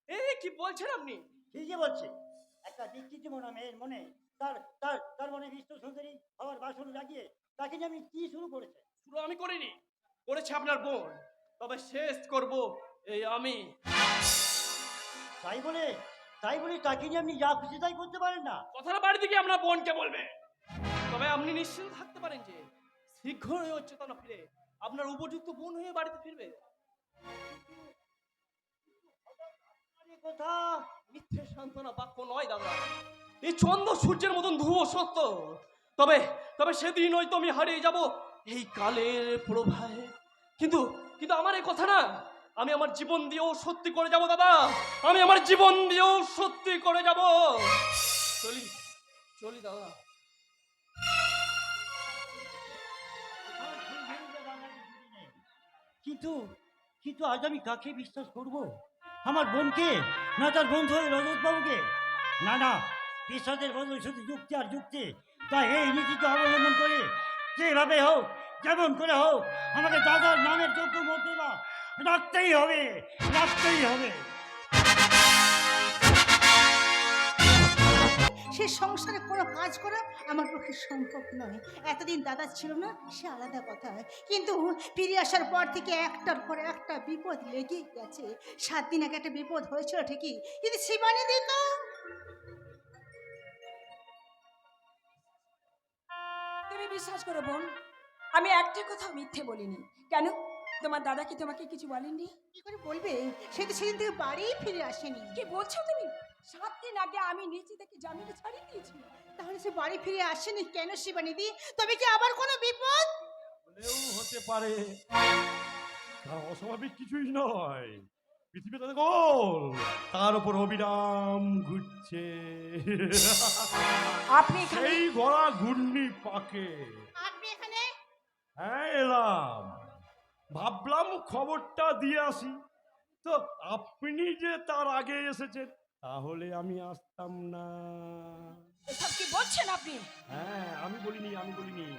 কি বলছেন আপনি? ঠিকই বলছে। একটা দীক্ষিত মনা মেয়ের মনে তার তার তার মনে বিশ্ব সুন্দরী হওয়ার বাসন লাগিয়ে তাকে নিয়ে আপনি কি শুরু করেছে? শুরু আমি করিনি, করেছে আপনার বোন। তবে শেষ করব এই আমি। তাই বলে তাকে নিয়ে আপনি যা খুশি তাই করতে পারেন না? কথাটা বাড়ি থেকে আপনার বোনকে বলবে। তবে আপনি নিশ্চিন্ত থাকতে পারেন যে শীঘ্রই ওর চেতনা ফিরে আপনার উপযুক্ত বোন হয়ে বাড়িতে ফিরবে। আরে কথা মিথ্যে সান্ত্বনা বাক্য নয় দাদা, এই চন্দ্র সূর্যের মতন ধ্রুব সত্য। তবে তবে সেদিন হয়তো আমি হারিয়ে যাব এই কালের প্রবাহে, কিন্তু কিন্তু আমার এই কথা না, আমি আমার জীবন দিয়েও সত্যি করে যাব দাদা, আমি আমার জীবন দিয়েও সত্যি করে যাব। চলি চলি দাদা। কিন্তু কিন্তু আজ আমি কাকে বিশ্বাস করব? আমার বোনকে, না তার বন্ধু রজত বাবুকে? না না, বিশ্বাসের বদলে শুধু যুক্তি আর যুক্তি। তাই এই নীতিকে অবলম্বন করে যেভাবে হোক, যেমন করে হোক, আমাকে দাদার নামের যোগ্য মর্যাদা রাখতেই হবে, রাখতেই হবে। সে সংসারে কোনো কাজ করা আমার পক্ষে সম্ভব নয়। এতদিন দাদা ছিল না, সে আলাদা কথা, কিন্তু ফিরে আসার পর থেকে একটার পর একটা বিপদ লেগেই গেছে। 7 দিন আগে একটা বিপদ হয়েছিল ঠিকই, কিন্তু শিবানী দিত। তুমি বিশ্বাস করো বোন, আমি একটা কথা মিথ্যে বলিনি। কেন, তোমার দাদা কি তোমাকে কিছু বলেননি? কি করে বলবে? সে তো সেদিন থেকে বাড়ি ফিরে আসেনি। কি বলছো তুমি? 7 দিন আগে আমি নিচে থেকে জামিনে ছাড়িয়ে দিয়েছি। তাহলে সে বাড়ি ফিরে আসেনি কেন শিবানী দি? তবে কি আবার কোনো বিপদ? হলেও হতে পারে, তা অস্বাভাবিক কিছুই নয়। পৃথিবীতে গোল, তার উপর অবিরাম ঘুরছে। আপনি এখানে? সেই ঘোড়া ঘূর্ণি পাকে। আপনি এখানে? হ্যাঁ এলাম, ভাবলাম খবরটা দিয়ে আসি। তো আপনি যে তার আগে এসেছেন, তাহলে আমি আসতাম না। এসব কি বলছেন আপনি? হ্যাঁ, আমি বলিনি।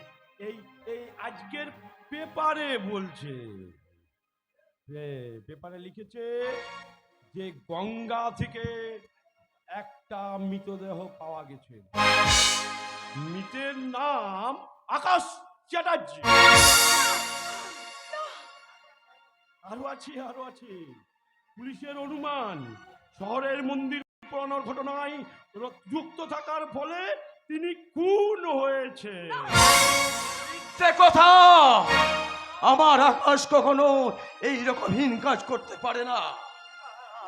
এই এই আজকের পেপারে বলছে, পেপারে লিখেছে যে গঙ্গা থেকে একটা মৃতদেহ পাওয়া গেছে। মৃতের নাম আকাশ চ্যাটার্জি। আরো আছে পুলিশের অনুমান শহরের মন্দির পোড়ানোর ঘটনায় যুক্ত থাকার ফলে তিনি খুন হয়েছে। মিথ্যে কথা! আমার আকাশ কখনো এইরকম হীন কাজ করতে পারে না।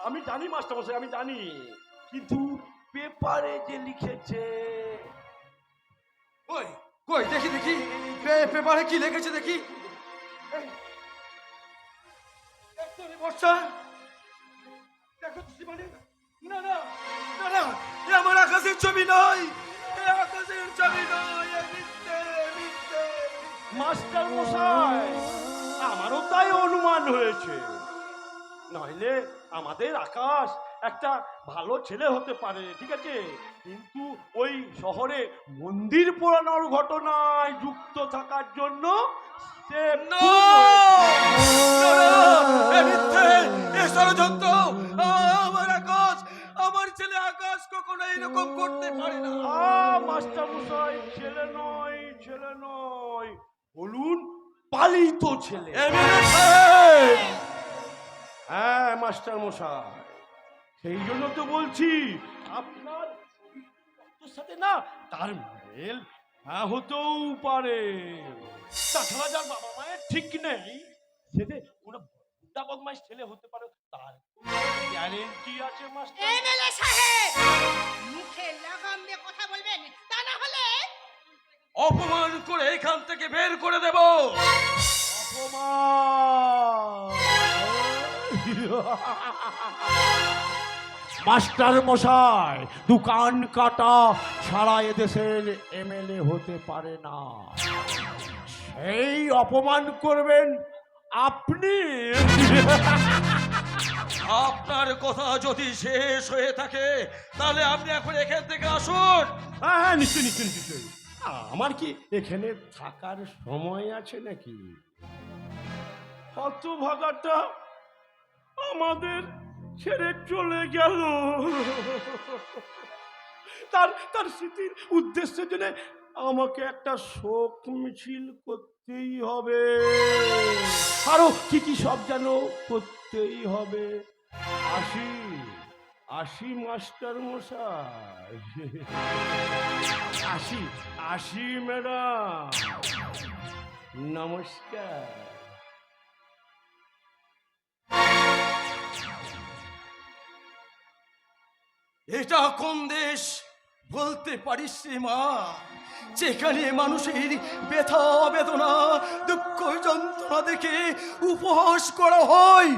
আমি জানি মাস্টারমশাই, আমি জানি, কিন্তু পেপারে যে লিখেছে। কই কই দেখি পেপারে কি লিখেছে দেখি। দেখো রে বর্ষা, দেখো তো শিবানী। না না না না, এ আমার আকাশের ছবি নয়, এ আকাশের ছবি নয়, এ মিথ্যে মিথ্যে। মাস্টারমশাই, আমারও তাই অনুমান হয়েছে। নইলে আমাদের আকাশ একটা ভালো ছেলে হতে পারে, ঠিক আছে, কিন্তু ওই শহরে মন্দির পোড়ানোর ঘটনায় যুক্ত থাকার জন্য সে ষড়যন্ত্র। আমার আকাশ, আমার ছেলে আকাশ কখনো এরকম করতে পারে না। মাস্টারমশাই, ছেলে নয়, বলুন পালিত ছেলে। হ্যাঁ মাস্টারমশাই, সেই জন্য তো বলছি আপনার সাথে না তার মেল না হতেও পারে। তাছাড়া যার বাবা মায়ের ঠিক নেই, সেটা কোনো গুন্ডা বদমাইশ ছেলে হতে পারে, তার গ্যারেন্টি আছে মাস্টার? এমএলএ সাহেব, মুখে লাগাম দিয়ে কথা বলবেন, তা না হলে অপমান করে এখান থেকে বের করে দেব। মাস্টার মশাই, দোকান কাটা সারা এদেশের এমএলএ হতে পারে না। সেই অপমান করবেন আপনি। আপনার কথা যদি শেষ হয়ে থাকে, তাহলে আপনি এখন এখান থেকে আসুন। হ্যাঁ, নিশ্চয়ই। আমার কি এখানে থাকার সময় আছে নাকি? হতভাগাটা আমাদের ছেড়ে চলে গেল। তার তার স্মৃতির উদ্দেশ্যের জন্য আমাকে একটা শোক মিছিল করতেই হবে, আরো কি কি সব যেন করতেই হবে। আসি আসি মাস্টার মশাই, আসি আসি ম্যাডাম, নমস্কার। এটা কোন দেশ বলতে পারিস রে মা, যেখানে মানুষের ব্যথা বেদনা দুঃখ যন্ত্রণা দেখে উপহাস করা হয়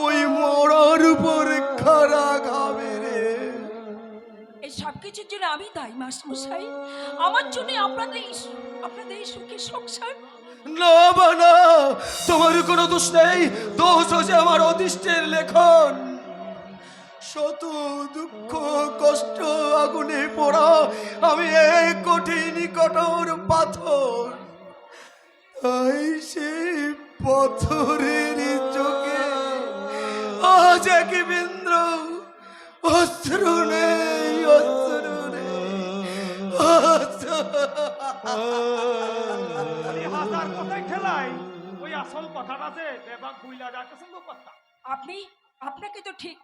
ওই মরার উপর খাড়া ঘামে রে। এই সব কিছুর জন্য আমি দায়ী মাস্টারমশাই। আমার জন্য আপনাদের এই সুখের সংসার। না বানা, তোমার কোনো দোষ নেই, দোষ হচ্ছে আমার অদৃষ্টের লেখন। শত দুঃখ কষ্ট আগুনে পোড়া আমি এক কঠিন কঠোর পাথর, তাই সেই পাথরের চোখে আজ এক বিন্দু অশ্রু নেই, অশ্রু নেই, খালি হাজার কথাই ঠেলাই, ওই আসল কথাটা যে বেবাক ভুইলা যাইতেছেন তো কথা। আপনাকে তো ঠিক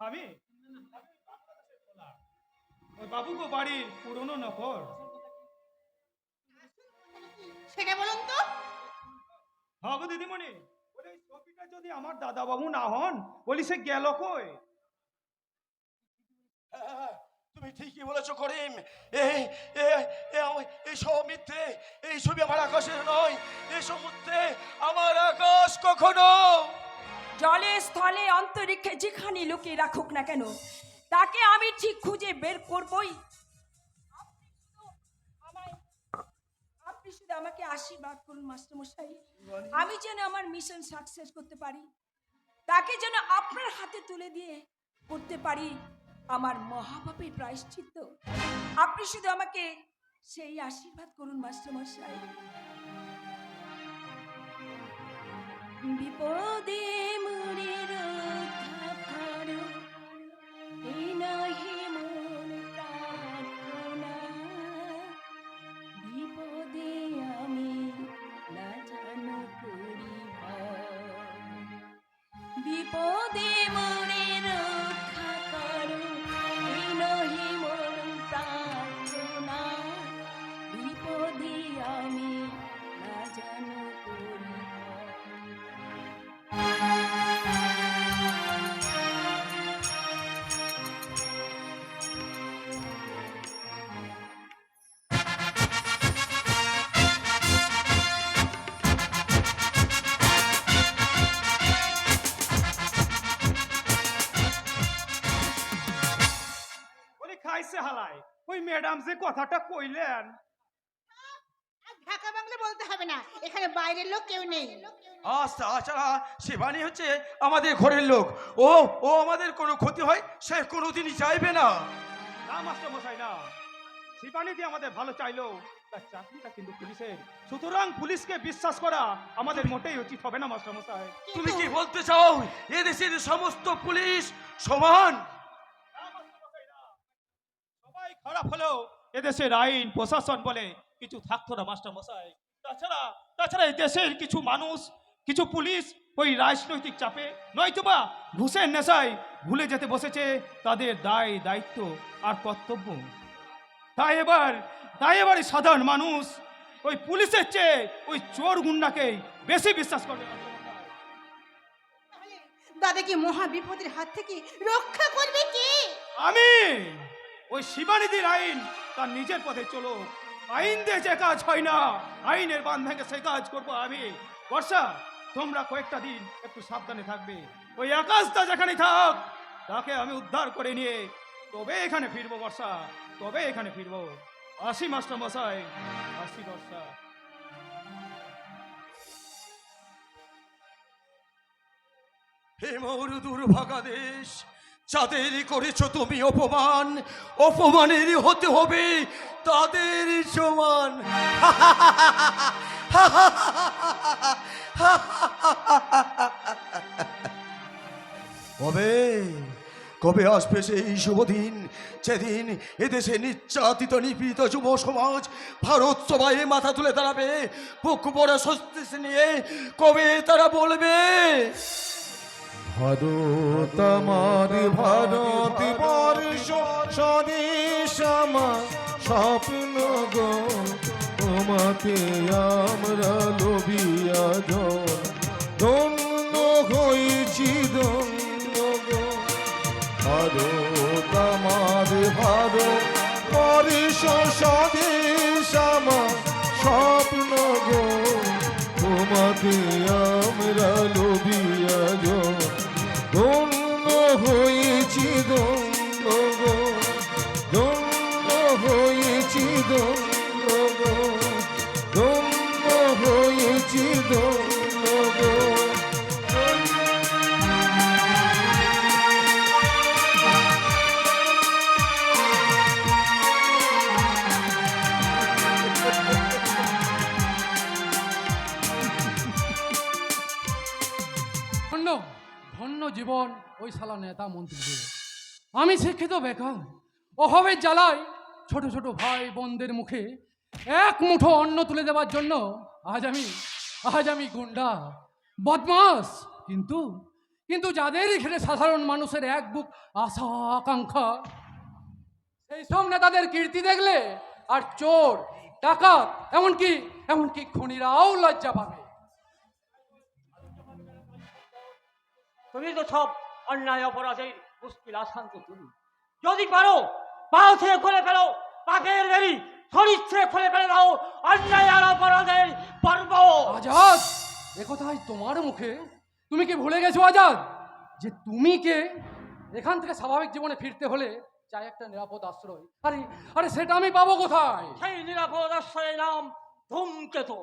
আমি ওই বাবুগো বাড়ির পুরনো নকর। সেটা বলুন তো। হ্যাঁ গো দিদিমণি, ওই ছবিটা যদি আমার দাদা বাবু না হন, বলি সে গেল কই? তুমি ঠিকই বলেছো করিম, এই সব মিথ্যে, এই ছবি আমার আকাশের নয়, এই সমুদ্রে আমার আকাশ কখনো। জলে স্থলে অন্তরিক্ষে যেখানে লুকিয়ে রাখুক না কেন, তাকে আমি ঠিক খুঁজে বের করবই। আপনি শুধু আমাকে আশীর্বাদ করুন মাস্টারমশাই, আমি যেন আমার মিশন সাকসেস করতে পারি, তাকে যেন আপনার হাতে তুলে দিয়ে করতে পারি আমার মহাপাপের প্রায়শ্চিত্ত। আপনি শুধু আমাকে সেই আশীর্বাদ করুন মাস্টারমশাই। বিপদে মোরে রক্ষা করো, এই নাহি মন প্রার্থনা, বিপদে আমি না জানো করি ভয়। বিপদে মোরে রক্ষা করো, এই নাহি মন প্রার্থনা, বিপদে আমি না জানো করি ভয়। বলি খাইছে হালাই, ওই ম্যাডাম যে কথাটা কইলেন। আর ঢাকা বাংলা বলতে হবে না, এখানে বাইরের লোক কেউ নেই। আচ্ছা তাছাড়া শিবানী হচ্ছে আমাদের ঘরের লোক, ও ও আমাদের কোনো ক্ষতি হয় সে কোনোদিনই চাইবে না। না মাস্টার মশাই না, শিবানী দিয়ে আমাদের ভালো চাইলো, তার চাকরিটা কিন্তু পুলিশের, সুতরাং পুলিশকে বিশ্বাস করা আমাদের মোটেই উচিত হবে না মাস্টার মশাই। তুমি কি বলতে চাও এদেশের সমস্ত পুলিশ সমান? সবাই খারাপ হলেও এদেশের আইন প্রশাসন বলে কিছু থাকতো না মাস্টার মশাই। তাছাড়া এই দেশের কিছু মানুষ, কিছু পুলিশ ওই রাজনৈতিক চাপে নয়তোবা ঘুষের নেশায় ভুলে যেতে বসেছে তাদের দায় দায়িত্ব আর কর্তব্য। তাই এবার এই সাধারণ মানুষ ওই পুলিশের চেয়ে ওই চোর গুন্ডাকেই বেশি বিশ্বাস করে। তাহলে দাদাকে মহা বিপদের হাত থেকে রক্ষা করবে কে? আমি ওই শিবানীদির আইন তার নিজের পথে চলো, আইন দিয়ে যে কাজ হয় না, আইনের বাঁধ ভেঙে সে কাজ করবো আমি। বর্ষা, তোমরা কয়েকটা দিন একটু সাবধানে থাকবে, ওই আকাশটা যেখানে থাক তাকে আমি উদ্ধার করে নিয়ে তবে এখানে ফিরবো। বর্ষা, তবে এখানে ফিরবো। আসি মাস্টার মশাই, আসি বর্ষা। হে মোর দুর্ভাগা দেশ, যাদের করেছ তুমি অপমান, অপমানের হতে হবে তাদের সমান। কবে কবে আসবে সেই শুভ দিন, যেদিন এদেশে নির্যাতিত নিপীড়িত যুব সমাজ ভারত সবাই মাথা তুলে দাঁড়াবে, বুক বড় স্বস্তি নিয়ে কবে তারা বলবে ভারত আমার ভারত বর্ষ স্বদেশ আমার স্বপ্ন গো, তোমাকে আমরা লোভিয়া ধন্য হয়েছি ধন্য গো। ভারত আমার ভারত বর্ষ স্বদেশ আমার স্বপ্ন গো, তোমাকে আমরা লোভিয়া ধন্য হয়েছি ধন্য গো, ধন্য হয়েছি ধন্য গো, ধন্য হয়েছি ধন্য গো। ধন্য ধন্য জীবন ওই শালা নেতা মন্ত্রী। আমি শিক্ষিত বেকার, অভাবের জ্বালায় ছোট ছোট ভাই বোনদের মুখে এক মুঠো অন্ন তুলে দেওয়ার জন্য আজ আমি গুন্ডা বদমাস। কিন্তু কিন্তু যাদের এখানে সাধারণ মানুষের এক বুক আশা আকাঙ্ক্ষা, সেই সব নেতাদের কীর্তি দেখলে আর চোর ডাকাত এমনকি খুনিরাও লজ্জা পাবে। তুমি তো সব অন্যায় অপরাধের মুশকিল আসান তো তুমি। যদি পারো পাও থেকে খুলে ফেলো, পাপের বেরি শরীর থেকে খুলে ফেলে দাও অন্যায় আর অপরাধের পর্ব। আজাদ, একথাই তোমার মুখে। তুমি কি ভুলে গেছো আজাদ যে তুমি কে? এখান থেকে স্বাভাবিক জীবনে ফিরতে হলে চাই একটা নিরাপদ আশ্রয়। আরে সেটা আমি পাবো কোথায়? সেই নিরাপদ আশ্রয়ের নাম ধূমকেতু।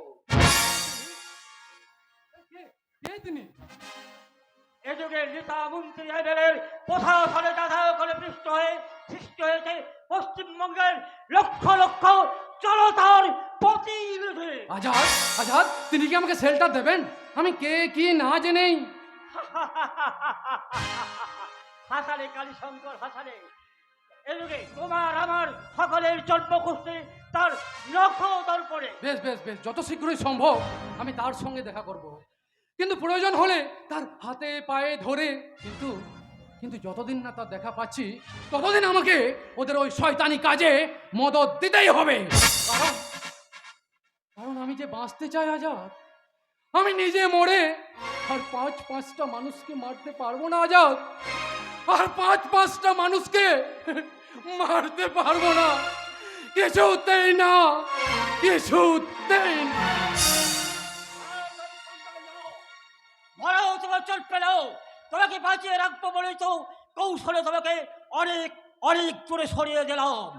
কে তিনি? এ যুগের নেতা মন্ত্রী এদের প্রশাসনে যাতায়াত করে সৃষ্টি হয়েছে পশ্চিমবঙ্গের লক্ষ লক্ষ জনতার প্রতিনিধি। আজাদ, তিনি কি আমাকে শেল্টার দেবেন? আমি কে কি না জেনেই। হাসানে কালীশঙ্কর হাসানে, এ যুগে তোমার আমার সকলের জন্মকুষ্ঠে তার নখ দর্পণে। বেশ বেশ বেশ, যত শীঘ্রই সম্ভব আমি তার সঙ্গে দেখা করব, কিন্তু প্রয়োজন হলে তার হাতে পায়ে ধরে। কিন্তু যতদিন না তার দেখা পাচ্ছি ততদিন আমাকে ওদের ওই শয়তানি কাজে মদত দিতেই হবে। কারণ আমি যে বাঁচতে চাই আজাদ, আমি নিজে মরে আর পাঁচটা মানুষকে মারতে পারবো না আজাদ। আর পাঁচটা মানুষকে মারতে পারবো না, কিছুতেই না, কিছুতেই না। মরাও তোমার চোট পেলেও তোমাকে বাঁচিয়ে রাখবো বলেই তো কৌশলে তোমাকে অনেক অনেক দূরে সরিয়ে দিলাম।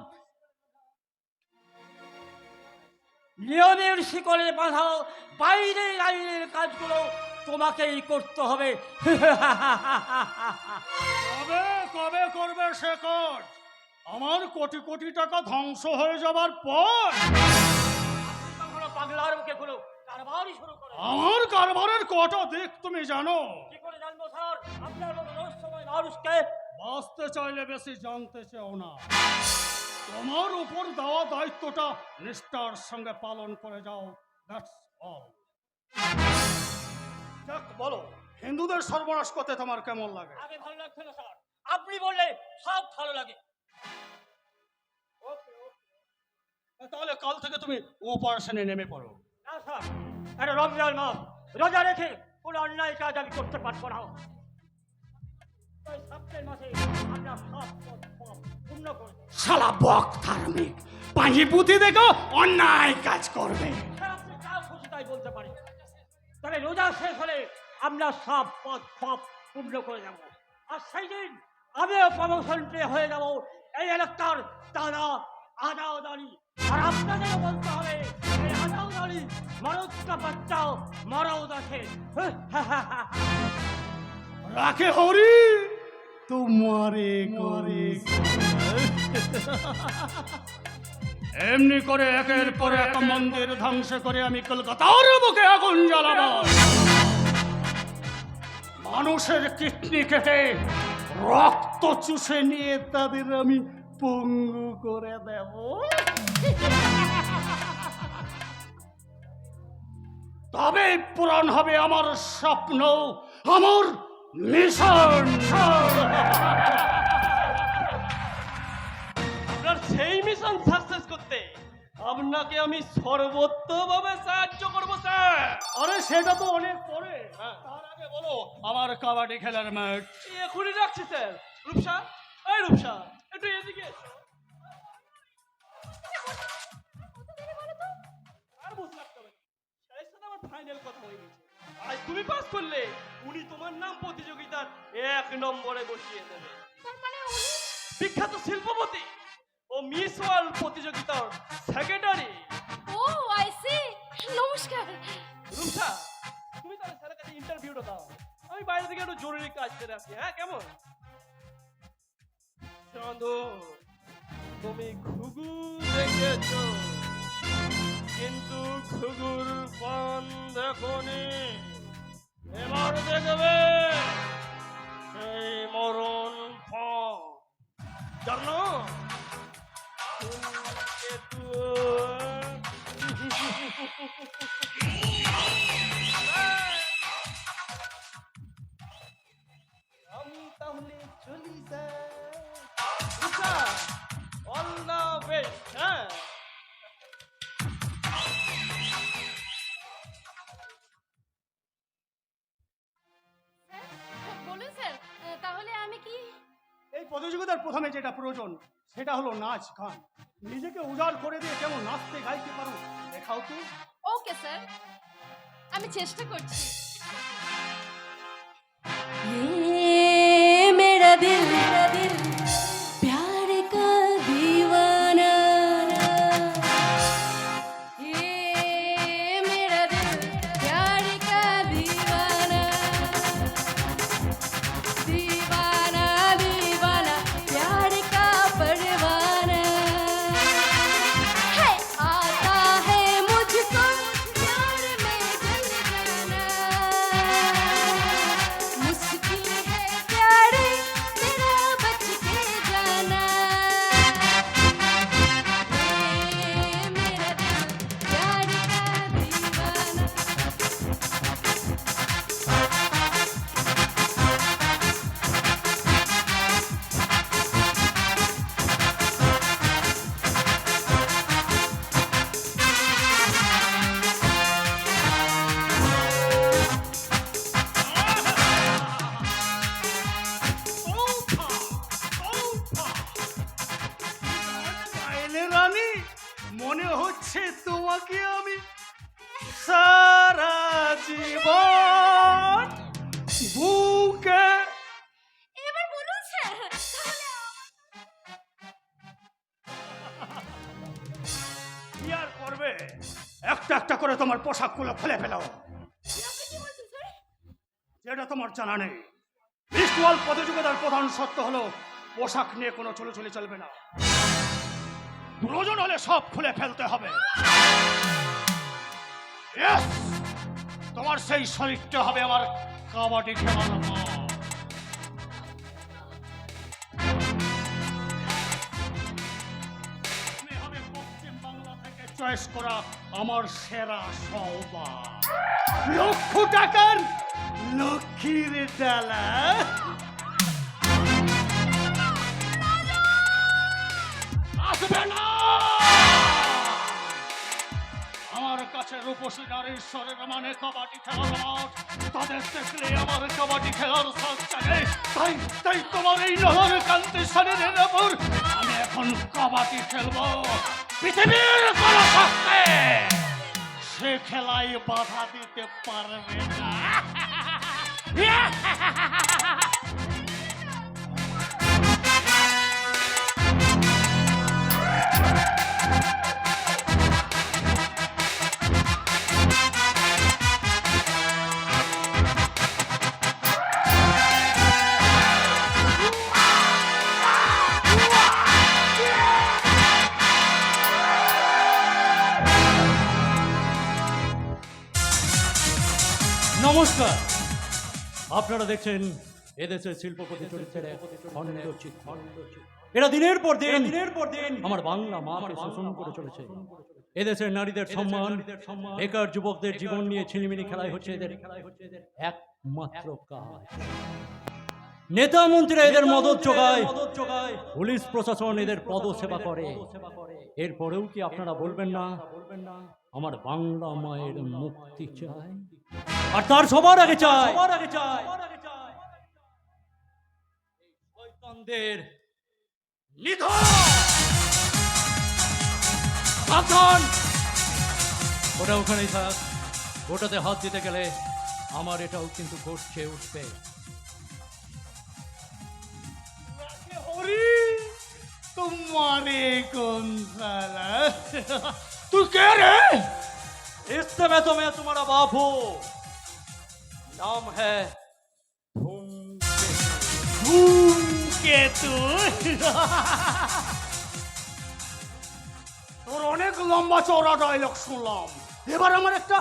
নিয়মের শিকলে বাঁধা বাইরে আইনের কাজগুলো তোমাকেই করতে হবে। কবে কবে করবে সে কাজ? আমার কোটি কোটি টাকা ধ্বংস হয়ে যাবার পর বাংলার মুখে গুলো কারবারই শুরু করে। আমার কারবারের কটা দিক তুমি জানো? কি করে জানবো স্যার? আপনার মতো রহস্যময় মানুষকে বাঁচতে চাইলে বেশি জানতে চাও না। তোমার উপর দেওয়া দায়িত্বটা নিষ্ঠার সঙ্গে পালন করে যাও, দ্যাটস অল। যাক, বলো, হিন্দুদের সর্বনাশ করতে তোমার কেমন লাগে? আগে ভালো লাগছে না স্যার, আপনি বললে সব ভালো লাগে। তাহলে কাল থেকে তুমি অপারেশনে নেমে পড়ো। না স্যার, এটা রমজান মাস, রোজা রেখে কোনো অন্যায় কাজ আমি করতে পারবো না। সপ্তাহের মাসে আমরা সব পূর্ণ করবো। শালা বক ধার্মিক, পাঁজি পুঁতি দেখো অন্যায় কাজ করবে। আপনি যা খুশি তাই বলতে পারি, তবে রোজা শেষ হলে আমরা সব পথ পূর্ণ করে যাব। আর সেই দিন আমিও প্রমোশন পেয়ে হয়ে যাব এই এলাকার দাদা আদাওদারি। আর আপনাদেরও বলতে হবে এই আদাওদারি মরদটা বাচ্চাও মরদ আছে। রাখে হরি তোমারে করে এমনি করে একের পর এক মন্দির ধ্বংস করে আমি কলকাতার বুকে আগুন জ্বালাবো। মানুষের কিডনি কেটে রক্ত চুষে নিয়ে তাদের আমি পঙ্গু করে দেব। তবে পূরণ হবে আমার স্বপ্ন, আমার মিশন। আপনার সেই মিশন সাকসেস করতে আপনাকে আমি সর্বোত্তমভাবে সাহায্য করবো স্যার। আরে সেটা তো অনেক পরে, তার আগে বলো আমার কাবাডি খেলার ম্যাচ। এখনই রাখছি স্যার। রূপসা, এই রূপসা, একটু এদিকে এসো। আর বুঝতে হবে না, স্যারের সাথে আমার ফাইনাল কথা হয়ে গেছে। আজ তুমি পাস করলে উনি তোমার নাম প্রতিযোগিতার 1 নম্বরে বসিয়ে দেবে। বিখ্যাত শিল্পপতি ও মিস ওয়ার্ল্ড প্রতিযোগিতার সেক্রেটারি। ও আই সি, নমস্কার। রূপসা, তুমি তাহলে স্যারের কাছে ইন্টারভিউটা দাও, আমি বাইরে থেকে একটু জরুরি কাজ করে আসি। হ্যাঁ, কেমন? চাঁদো, তুমি ঘুঘু দেখেছ, কিন্তু ঘুঘুর পান দেখনি। এবার দেখবে সেই মরণ ফল। জানো আমি তাহলে চলি স্যার। All the best. হ্যাঁ, বলুন স্যার, তাহলে আমি কি? এই প্রতিযোগিতার প্রথমে যেটা প্রয়োজন সেটা হলো নাচ গান। নিজেকে উজাড় করে দিয়ে কেমন নাচতে গাইতে পারো দেখাও তো। ওকে স্যার, আমি চেষ্টা করছি। मेरा दिल प्यार का दीवाना, ये मेरा दिल प्यार का दीवाना, दीवाना दीवाना प्यार का परवाना है, आता है मुझको प्यार में जल जाना, मुश्किल है प्यारे तेरा बच के जाना, ये मेरा दिल प्यार का दीवाना। পায়েলে রানী, মনে হচ্ছে তোমাকে আমি সারা জীবন বুকে। এবার বলুন স্যার, কি আর করবে, একটা একটা করে তোমার পোশাকগুলো খুলে ফেলো। আপনি কি বলছেন স্যার? যেটা তোমার জানা নেই, মিস ওয়ার্ল্ড প্রতিযোগিতার প্রধান সত্য হলো পোশাক নিয়ে কোনো চুলোচুলি চলবে না। প্রয়োজন হলে সব খুলে ফেলতে হবে। Yes! তোমার সেই শরীরটা হবে আমার কাবাডি খেলার মাঠ। তুমি হবে পশ্চিম বাংলা থেকে চয়েস করা আমার সেরা সওদা, লক্ষ টাকার লক্ষ্মীর ডালা। আসবে না আমার কাছে রূপসী নারীর স্বরের মানে কাবাডি খেলার মাঠ। তাদের দেখলে আমার কাবাডি খেলার সাজ জাগে। তাই তাই তোমার এই নহর কান্তি শরীরের ওপর আমি এখন কাবাডি খেলবো। পৃথিবীর কোন শক্তি সে খেলায় বাধা দিতে পারবে না। নমস্কার, আপনারা দেখছেন এদেশের শিল্পপতি চরিত্রের এক খণ্ডচিত্র। এরা দিনের পর দিন আমার বাংলা মাকে শোষণ করে চলেছে। এদেশের নারীদের সম্মান, বেকার যুবকদের জীবন নিয়ে ছিনিমিনি খেলাই হচ্ছে এদের একমাত্র কাজ। নেতা মন্ত্রীরা এদের মদত যোগায়, পুলিশ প্রশাসন এদের পদসেবা করে। এরপরেও কি আপনারা বলবেন না আমার বাংলা মায়ের মুক্তি চাই? আর তার সবার আগে চাই শয়তানদের নিধন। সাবধান, ওটা ওখানেই থাক। ওটাতে হাত দিতে গেলে আমার এটাও কিন্তু ঘটছে উঠবে। तुम्हारे कौन साला तू कह रहे? इस समय तो मैं तुम्हारा बाप हूं। नाम है ধূমকেতু। তোর অনেক লম্বা চওড়া ডায়লগ শুনলাম, এবার আমার একটা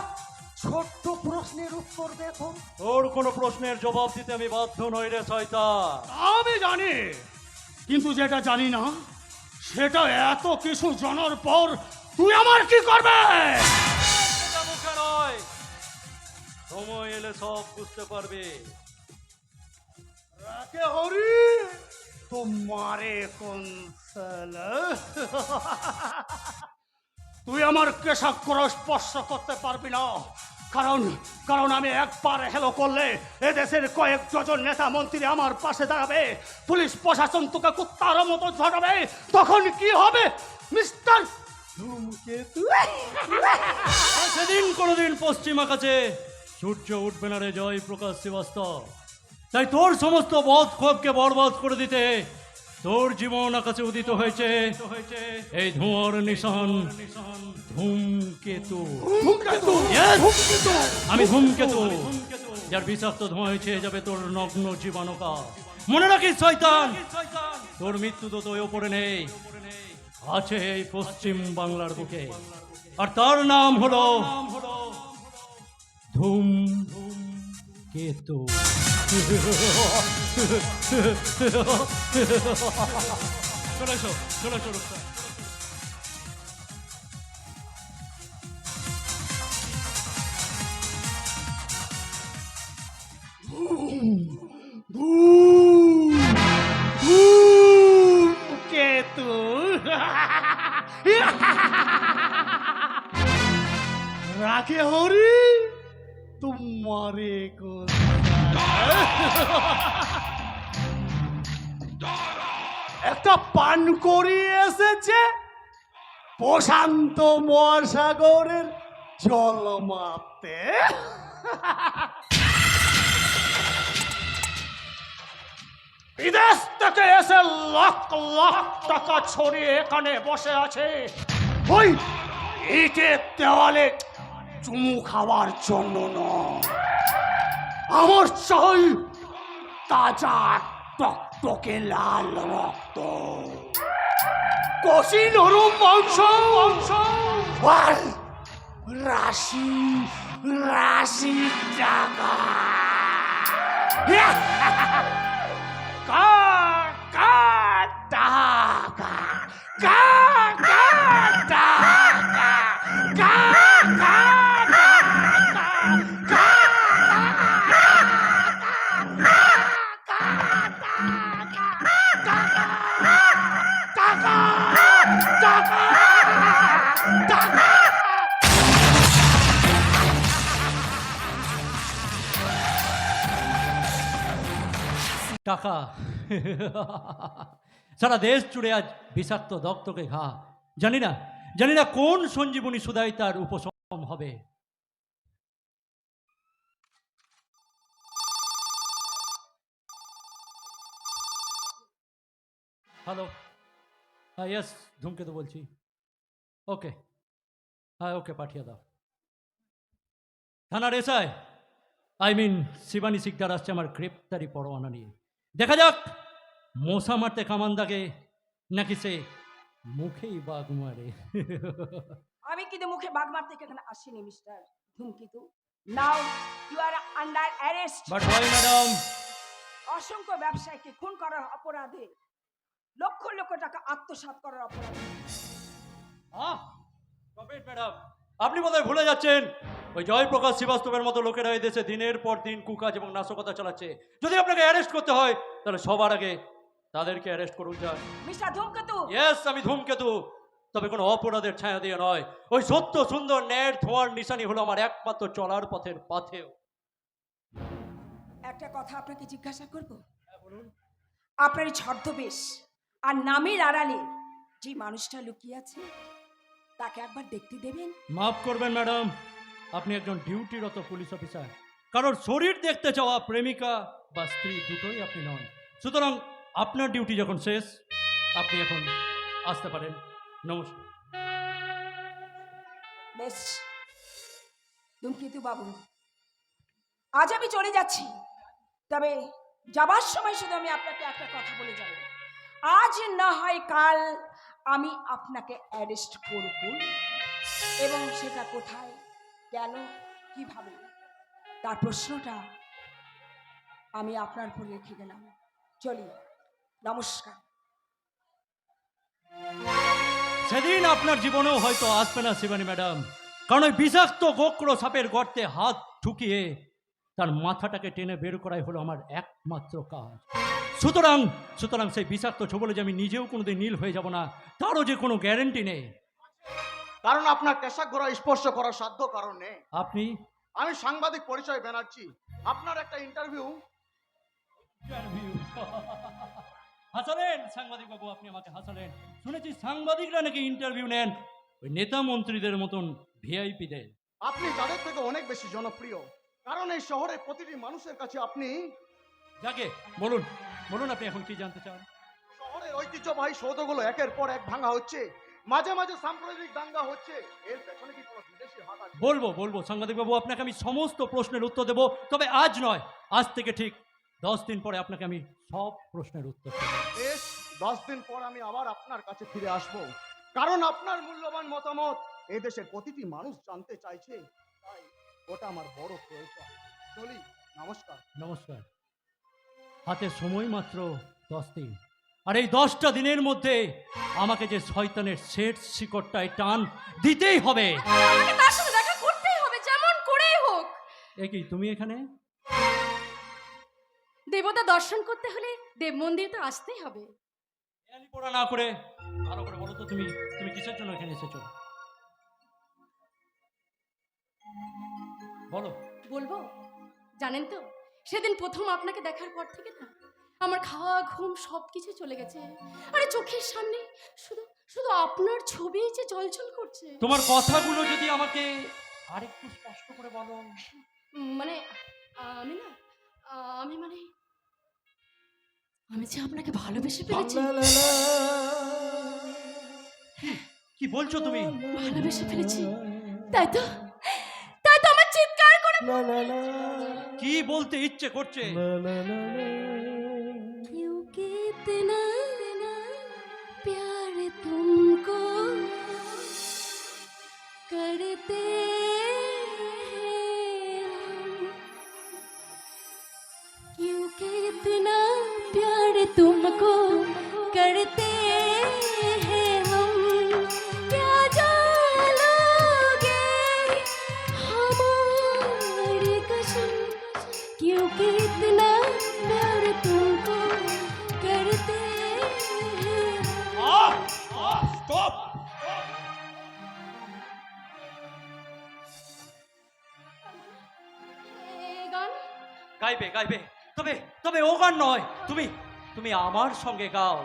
ছোট্ট প্রশ্নের উত্তর দেখো। তোর কোনো প্রশ্নের জবাব দিতে আমি বাধ্য নই রে শয়তান। আমি জানি, কিন্তু যেটা জানি না সেটা এত কিছু জানার পর তুই আমার কি করবে? এটা মুখে নয়, সময় এলে সব বুঝতে পারবে। রাকে হরি তোমারে কোন সালা তুই আমার কেশাগ্র স্পর্শ করতে পারবি না, কারণ আমি একবার হেলো করলে এদেশের কয়েক ডজন নেতা মন্ত্রী আমার পাশে দাঁড়াবে, পুলিশ প্রশাসন তোকে কুত্তার মতো ঝাড়াবে। তখন কি হবে মিস্টার ধূমকেতু? সেদিন কোনোদিন পশ্চিম আকাশে সূর্য উঠবে না রে জয় প্রকাশ শ্রীবাস্তব। তাই তোর সমস্ত বধ ক্ষোভকে বরবাদ করে দিতে তোর জীবন আকাশে উদিত হয়েছে এই ধোঁয়ার নিশান ধূমকেতু। Yes! আমি ধূমকেতু, যার বিষাক্ত ধোঁয়ায় ছেয়ে যাবে তোর নগ্ন জীবাণুকা। মনে রাখিস শয়তান, তোর মৃত্যু তো তোর ওপরে নেই, আছে এই পশ্চিম বাংলার বুকে, আর তার নাম হলো ধূমকেতু। চলে এসো, চলে এসো রূপসা। ধূমকেতু রাখে হরি তোমারে কোন একটা পান করিয়ে এসেছে প্রশান্ত মহাসাগরের জল মাপতে। বিদেশ থেকে এসে লাখ লাখ টাকা ছড়িয়ে এখানে বসে আছে ওই ইটের দেওয়ালে চুমু খাওয়ার জন্য নয়। আমার চাই তাজা টকটকে লাল রক্ত, কষি নরম মাংস, আর রাশি রাশি টাকা। টাকা সারা দেশ জুড়ে আজ বিষাক্ত দগ্ধকে ঘা। জানি না কোন সঞ্জীবনী সুদাই তার উপশম হবে। হ্যালো, হ্যাঁ ইয়েস ধূমকেতু বলছি। ওকে, হ্যাঁ ওকে পাঠিয়ে দাও। থানার এসআই শিবানী শিকদার আসছে আমার গ্রেপ্তারি পরোয়ানা নিয়ে। দেখা যাক মশা মারতে কামান দাগে নাকি সে মুখেই বাঘ মারে। আমি কিন্তু মুখে বাঘ মারতে এখানে আসিনি mister Dhumketu. Now you are under arrest. But why madam? অসংখ্য ব্যবসায়ীকে খুন করার অপরাধে, লক্ষ লক্ষ টাকা আত্মসাৎ করার অপরাধে। ম্যাডাম, আপনি বোধহয় ভুলে যাচ্ছেন ওই জয়প্রকাশ শ্রীবাস্তবের মতো লোকেরা এই দেশে দিনের পর দিন কুকাজ এবং নাশকতা চালাচ্ছে। যদি আপনাকে অ্যারেস্ট করতে হয় তাহলে সবার আগে তাদেরকে অ্যারেস্ট করুন। যায় মিস্টার ধূমকেতু, ইয়েস, আমি ধূমকেতু, তবে কোনো অপরাধের ছায়া দিয়ে নয়। ওই সত্য সুন্দর ন্যায়ের ধোঁয়ার নিশানি হলো আমার একমাত্র চলার পথের পাথেও। একটা কথা আপনাকে জিজ্ঞাসা করব। আপনার এই ছদ্মবেশ আর নামের আড়ালে যে মানুষটা লুকিয়ে আছে তাকে একবার দেখতে দেবেন? মাফ করবেন ম্যাডাম, আপনি একজন ডিউটিরত পুলিশ অফিসার। কারোর শরীর দেখতে চাওয়া প্রেমিকা বা স্ত্রী দুটোই আপনি নন। সুতরাং আপনার ডিউটি যখন শেষ, আপনি এখন আসতে পারেন। নমস্কার। বেশ ধূমকেতু বাবু, আজ আমি চলে যাচ্ছি, তবে যাবার সময় শুধু আমি আপনাকে একটা কথা বলে যাব। আজ না হয় কাল আমি আপনাকে অ্যারেস্ট করব, এবং সেটা কোথায়, কেন, কিভাবে, তার প্রশ্নটা আমি আপনার উপর রেখে গেলাম। চলি, নমস্কার। সেদিন আপনার জীবনেও হয়তো আসবে না শিবানী ম্যাডাম, কারণ ওই বিষাক্ত গোক্র সাপের গর্তে হাত ঢুকিয়ে তার মাথাটাকে টেনে বের করাই হলো আমার একমাত্র কাজ। সুতরাং সেই বিষাক্ত ছোবলে যে আমি নিজেও কোনোদিন নীল হয়ে যাব না, তারও যে কোনো গ্যারেন্টি নেই। কারণ আপনার কেশাগ্র স্পর্শ করার সাধ্য কারণ নেই। আপনি? আমি সাংবাদিক পরিচয় ব্যানার্জি। আপনার একটা ইন্টারভিউ। হাসালেন সাংবাদিক বাবু, আপনি আমাকে হাসালেন। শুনেছি সাংবাদিকরা নাকি ইন্টারভিউ নেন ওই নেতা মন্ত্রীদের মতন ভিআইপিদের। আপনি তাদের থেকে অনেক বেশি জনপ্রিয়, কারণ এই শহরের প্রতিটি মানুষের কাছে আপনি। যাকে বলুন বলুন, আপনি এখন কি জানতে চান? শহরের ঐতিহ্যবাহী সৌধগুলো একের পর এক ভাঙা হচ্ছে, মাঝে মাঝে সাম্প্রদায়িক দাঙ্গা হচ্ছে, এর পেছনে কি কোনো বিদেশি হাত আছে? বলবো সাংবাদিক বাবু, আপনাকে আমি সমস্ত প্রশ্নের উত্তর দেব, তবে আজ নয়, আজ থেকে ঠিক 10 দিন পরে আপনাকে আমি সব প্রশ্নের উত্তর দেব। বেশ, 10 দিন পর আমি আবার আপনার কাছে ফিরে আসব, কারণ আপনার মূল্যবান মতামত এই দেশের প্রতিটি মানুষ জানতে চাইছে, তাই ওটা আমার বড় প্রয়োজন। চলি, নমস্কার। নমস্কার। হাতে সময় মাত্র 10 দিন, আর এই 10টা দিনের মধ্যে আমাকে যে শয়তানের শেষ শিকড়টায় টান দিতেই হবে। আমাকে তার সাথে দেখা করতেই হবে, যেমন করেই হোক। এ কি, তুমি এখানে? দেবতা দর্শন করতে হলে দেব মন্দির তো আসতেই হবে। পড়া না করে ভালো করে বলো তো, তুমি কিসের জন্য এখানে এসেছো? বলো। বলবো, জানেন তো, সেদিন প্রথম আপনাকে দেখার পর থেকে না আমার খাওয়া ঘুম সব কিছু চলে গেছে। আরে চোখের সামনে শুধু শুধু আপনার ছবিই যে চলচল করছে। তোমার কথাগুলো যদি আমাকে আরেকটু স্পষ্ট করে বলো। মানে আমি যে আপনাকে ভালোবেসে ফেলেছি। কি বলছো তুমি? ভালোবেসে ফেলেছি, তাই তো আমার চিৎকার করে কি বলতে ইচ্ছে করছে? क्योंकि इतना प्यार तुमको करते क्योंकि इतना प्यार तुमको करते हैं हम, क्या जालोगे हमारी कसम, क्योंकि इतना प्यार तुमको करते हैं। স্টপ! গান গাইবে, তবে ও গান নয়, তুমি আমার সঙ্গে গাও।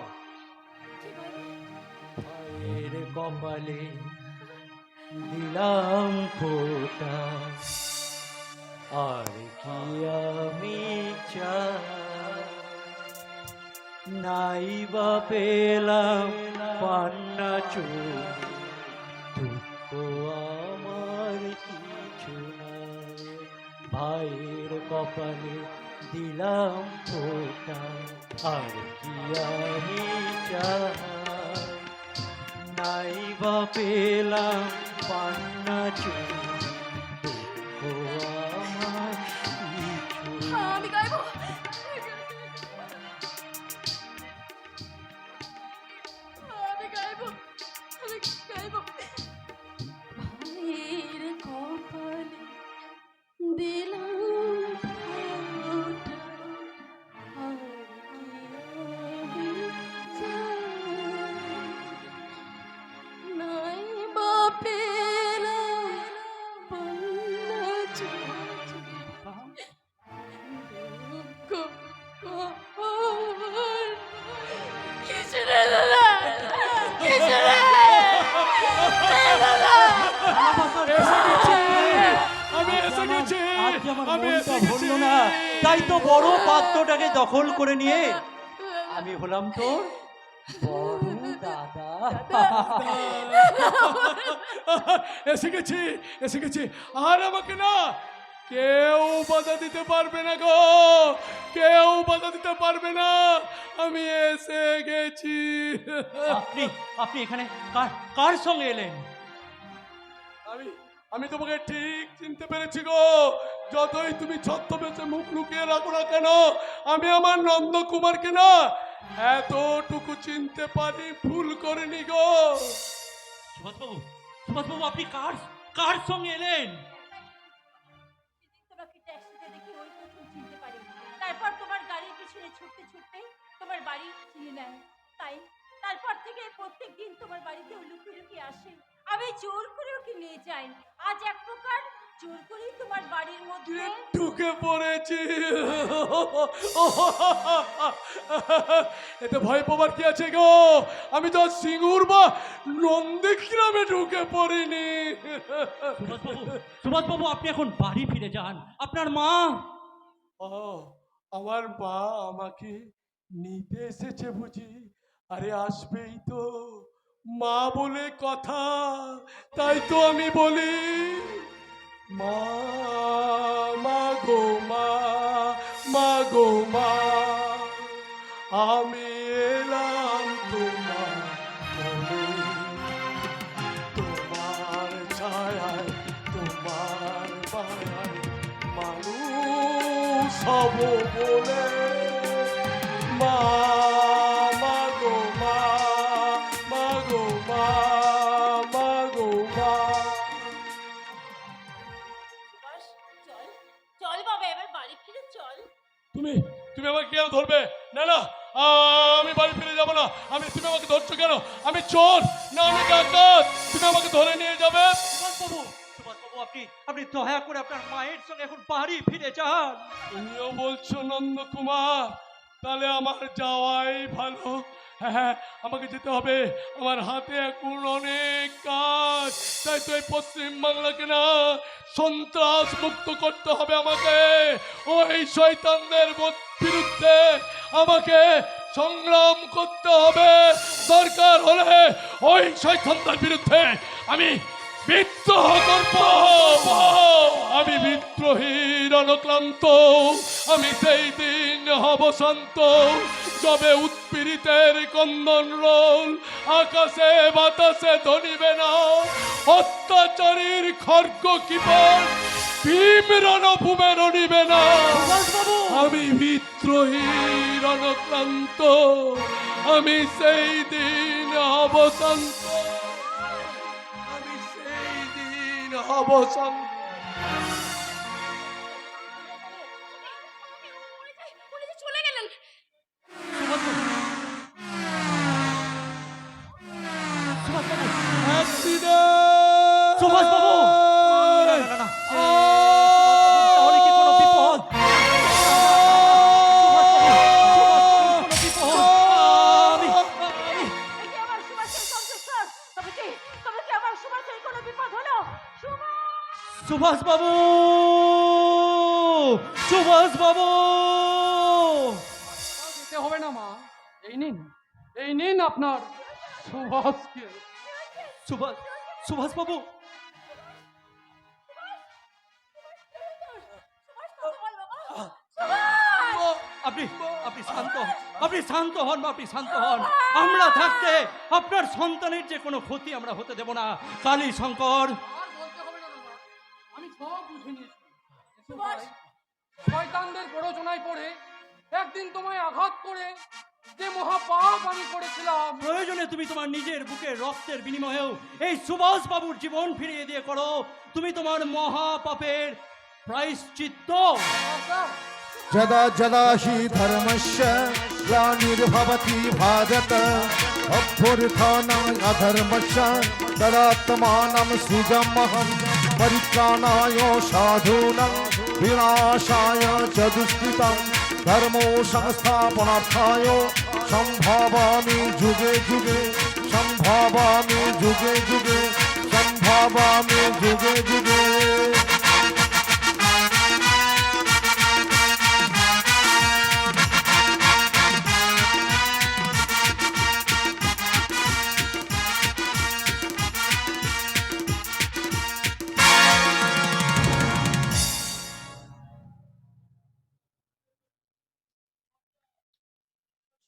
ভাইয়ের কপালে দিলাম ফোঁটা, আর কি আমি চাই, নাই বা পেলাম পান্না চোখ, দুঃখ আমার কিছু নাই। ভাইয়ের কপালে দিলাম ফোঁটা, আর কি আমি চাই, নাই বা পেলাম পান্না চোখ, দুঃখ গাইবো, আমি গাইবো। ভাইয়ের কপালে দিলাম ফোঁটা, আর কি হবে জানি। নাই বা পেলাম বন্যা চোখে, দুঃখ কখন। কিছু রে দাদা, কিছু রে দাদা। আমি এসে গেছি, আজ আমার আমি মনটা এসে গেছি। ভরলো না, তাই তো বড় পাত্রটাকে দখল করে নিয়ে আমি হলাম তোর বড় দাদা। এসে গেছি, এসে গেছি। আর আমাকে না কেউ বাধা দিতে পারবে না গো, কেউ বাধা দিতে পারবে না। আমি এসে গেছি। আপনি আপনি এখানে কার কার সঙ্গে এলেন? আমি আমি তোমাকে ঠিক চিনতে পেরেছি গো। যতই তুমি ছদ্মবেশে মুখ লুকিয়ে রাখো না কেন, আমি আমার নন্দকুমারকে না এতটুকু চিনতে পারি, ভুল করিনি গো। সুভাষবাবু, সুভাষবাবু আপনি কার কার সঙ্গে এলেন? তোমাকে ট্যাক্সিতে দেখে ওই প্রথম চিনতে পারি, তারপর তোমার গাড়ির পিছনে ছুটতে ছুটতে তোমার বাড়ি চিনে নেয়। তাই তারপর থেকে প্রত্যেকদিন তোমার বাড়িতে লুকিয়ে লুকিয়ে আসে, আমি জোর করে ওকে নিয়ে যাই। আজ এক প্রকার জোর করেই তোমার বাড়ির মধ্যে ঢুকে পড়েছি। এতে ভয় পাবার কি আছে গো? আমি তো সিঙ্গুর বা নন্দীগ্রামে ঢুকে পড়িনি। সুভাষবাবু, সুভাষবাবু আপনি এখন বাড়ি ফিরে যান। আপনার মা ও, আমার মা আমাকে নিতে এসেছে বুঝি? আরে আসবেই তো, মা বলে কথা, তাই তো আমি বলি মা, মা গো মা, মা গো মা, আমি এলাম তোমার কোলে, তোমার ছায়ায়, তোমার মায়ায় মানুষ হব বলে। মা, মা গো মা, মা গো মা, মা গো মা। সুভাষ, চল চল বাবা, এবার বাড়ি ফিরে চল। তুমি তুমি আমাকে কেন ধরবে? না না, আমি বাড়ি ফিরে যাবো না। তুমি আমাকে ধরছো কেন? আমি চোর না আমি ডাকাত? তুমি আমাকে ধরে নিয়ে যাবে? সুভাষবাবু, সুভাষবাবু আপনি আপনি দয়া করে আপনার মায়ের সঙ্গে এখন বাড়ি ফিরে যান। তুমিও বলছো নন্দকুমার, তাহলে আমার যাওয়াই ভালো। হ্যাঁ, আমাকে যেতে হবে, আমার হাতে এখন অনেক কাজ। তাই তো এই পশ্চিম বাংলাকে না সন্ত্রাস মুক্ত করতে হবে আমাকে। ওই শয়তানদের বিরুদ্ধে আমাকে সংগ্রাম করতে হবে। দরকার হলে ওই শয়তানদের বিরুদ্ধে আমি বিদ্রোহ করব। আমি বিদ্রোহী রণক্লান্ত, আমি সেই দিন হব শান্ত, যবে উৎপীড়িতের কন্দন রোল আকাশে বাতাসে ধনিবে না। অত্যাচারীর খর্গ কিপট ভীম রণভূমে রণিবে না। আমি বিদ্রোহী রণক্লান্ত, আমি সেই দিন হব শান্ত, আমি সেই দিন হব শান্ত। উনি যে চলে গেলেন। অ্যাক্সিডেন্ট! সুভাষবাবু! না, না, না, না। তাহলে কি কোনো বিপদ? সুভাষবাবু, সুভাষবাবু! যেতে হবে না মা, এই নিন আপনার সুভাষকে। সুভাষ, সুভাষবাবু! আপনি আপনি শান্ত হন, আপনি শান্ত হন, আপনি শান্ত হন। আমরা থাকতে আপনার সন্তানের যে কোনো ক্ষতি আমরা হতে দেব না। কালী শঙ্কর, আর বলতে হবে না মা, আমি সব বুঝে নিয়েছি। এসো ভাই, শয়তানদের প্ররোচনায় পড়ে একদিন তোমায় আঘাত করে যে মহাপাপ আমি করেছিলাম। প্রয়োজনে তুমি তোমার নিজের বুকের রক্তের বিনিময়েও এই সুভাষ বাবুর জীবন ফিরিয়ে দিয়ে করো তুমি তোমার মহাপাপের প্রায়শ্চিত্ত। যদা যদা হি ধর্মস্য গ্লানির্ভবতি ভারত অভ্যুত্থানায় অধর্মস্য তদাত্মাनं সৃজাম্যহং পরিত্রাণায় সাধূনাং বিনাশায় চ দুষ্কৃতাং ধর্মো সংস্থাপনার্থায় সম্ভাবামি যুগে যুগে সম্ভাবামি যুগে যুগে সম্ভাবামি যুগে যুগে।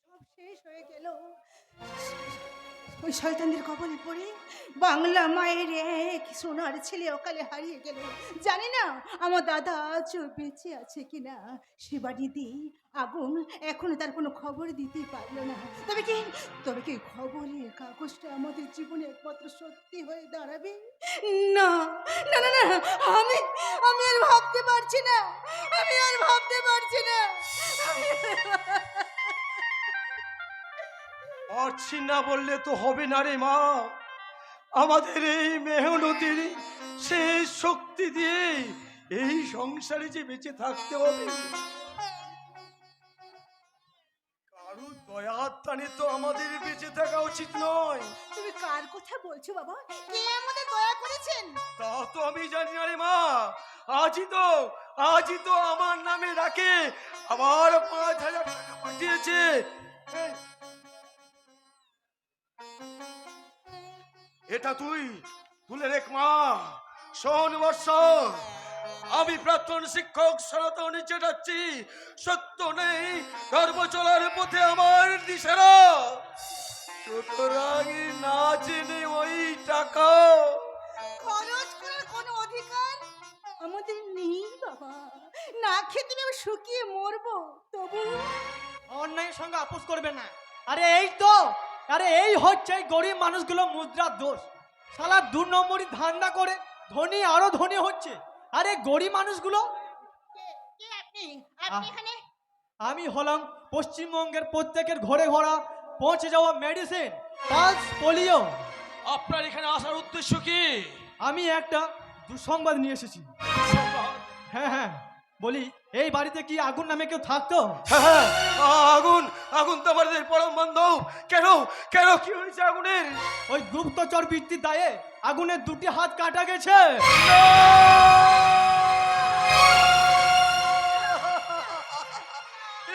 সব শেষ হয়ে গেল ওই শয়তানদের কবলে পড়ে বাংলা মায়ের এক সোনার ছেলে অকালে হারিয়ে গেল। জানি না আমার দাদা আজ বেঁচে আছে কিনা। সে বাড়িতে আগুন এখনো তার কোনো খবর দিতে পারলো না। তবে কি খবরের কাগজটা আমাদের জীবনে একমাত্র সত্যি হয়ে দাঁড়াবে? না না না না, আমি আমি আর ভাবতে পারছি না, আমি আর ভাবতে পারছি না। পারছি না বললে তো হবে না রে মা, আমাদের এই মেহনতির শেষ শক্তি দিয়ে এই সংসারে যে বেঁচে থাকতে হবে, কারো দয়ার টানে তো আমাদের বেঁচে থাকা উচিত নয়। তুমি কার কথা বলছো বাবা? কে আমাদের দয়া করেছেন? তা তো আমি জানি না রে মা। আজই তো আমার নামে রাখে আবার 5,000 টাকা পাঠিয়েছে। এটা তুই তুলে রেখ মা। শোন বর্ষ, আমি প্রাক্তন শিক্ষক সনাতন চেটাচ্ছি, সত্য নেই ধর্ম চলার পথে আমার দিশেরা, সুতরাং না জেনে ওই টাকা খরচ করার কোনো অধিকার আমাদের নেই বাবা। না খেতে আমি শুকিয়ে মরবো, তবু অন্যায়ের সঙ্গে আপোষ করবে না। আরে এই হচ্ছে এই গরিব মানুষগুলো মুদ্রার দোষ। শালা 2 নম্বরই ধান্দা করে ধনী আরো ধনী হচ্ছে। আরে গরিব মানুষগুলো, কে আপনি? আপনি এখানে? আমি হলাম পশ্চিমবঙ্গের প্রত্যেকের ঘরে ঘরা পৌঁছে যাওয়া মেডিসিন পালস পোলিও। আপনার এখানে আসার উদ্দেশ্য কি? আমি একটা দুঃসংবাদ নিয়ে এসেছি। হ্যাঁ, বলি এই বাড়িতে কি আগুন নামে কেউ থাকতো? হ্যাঁ, আগুন তো আমাদের পরম বান্ধব। কেন কেন কি হয়েছে আগুনের? ওই গুপ্তচর বৃত্তির দায়ে আগুনের 2টি হাত কাটা গেছে।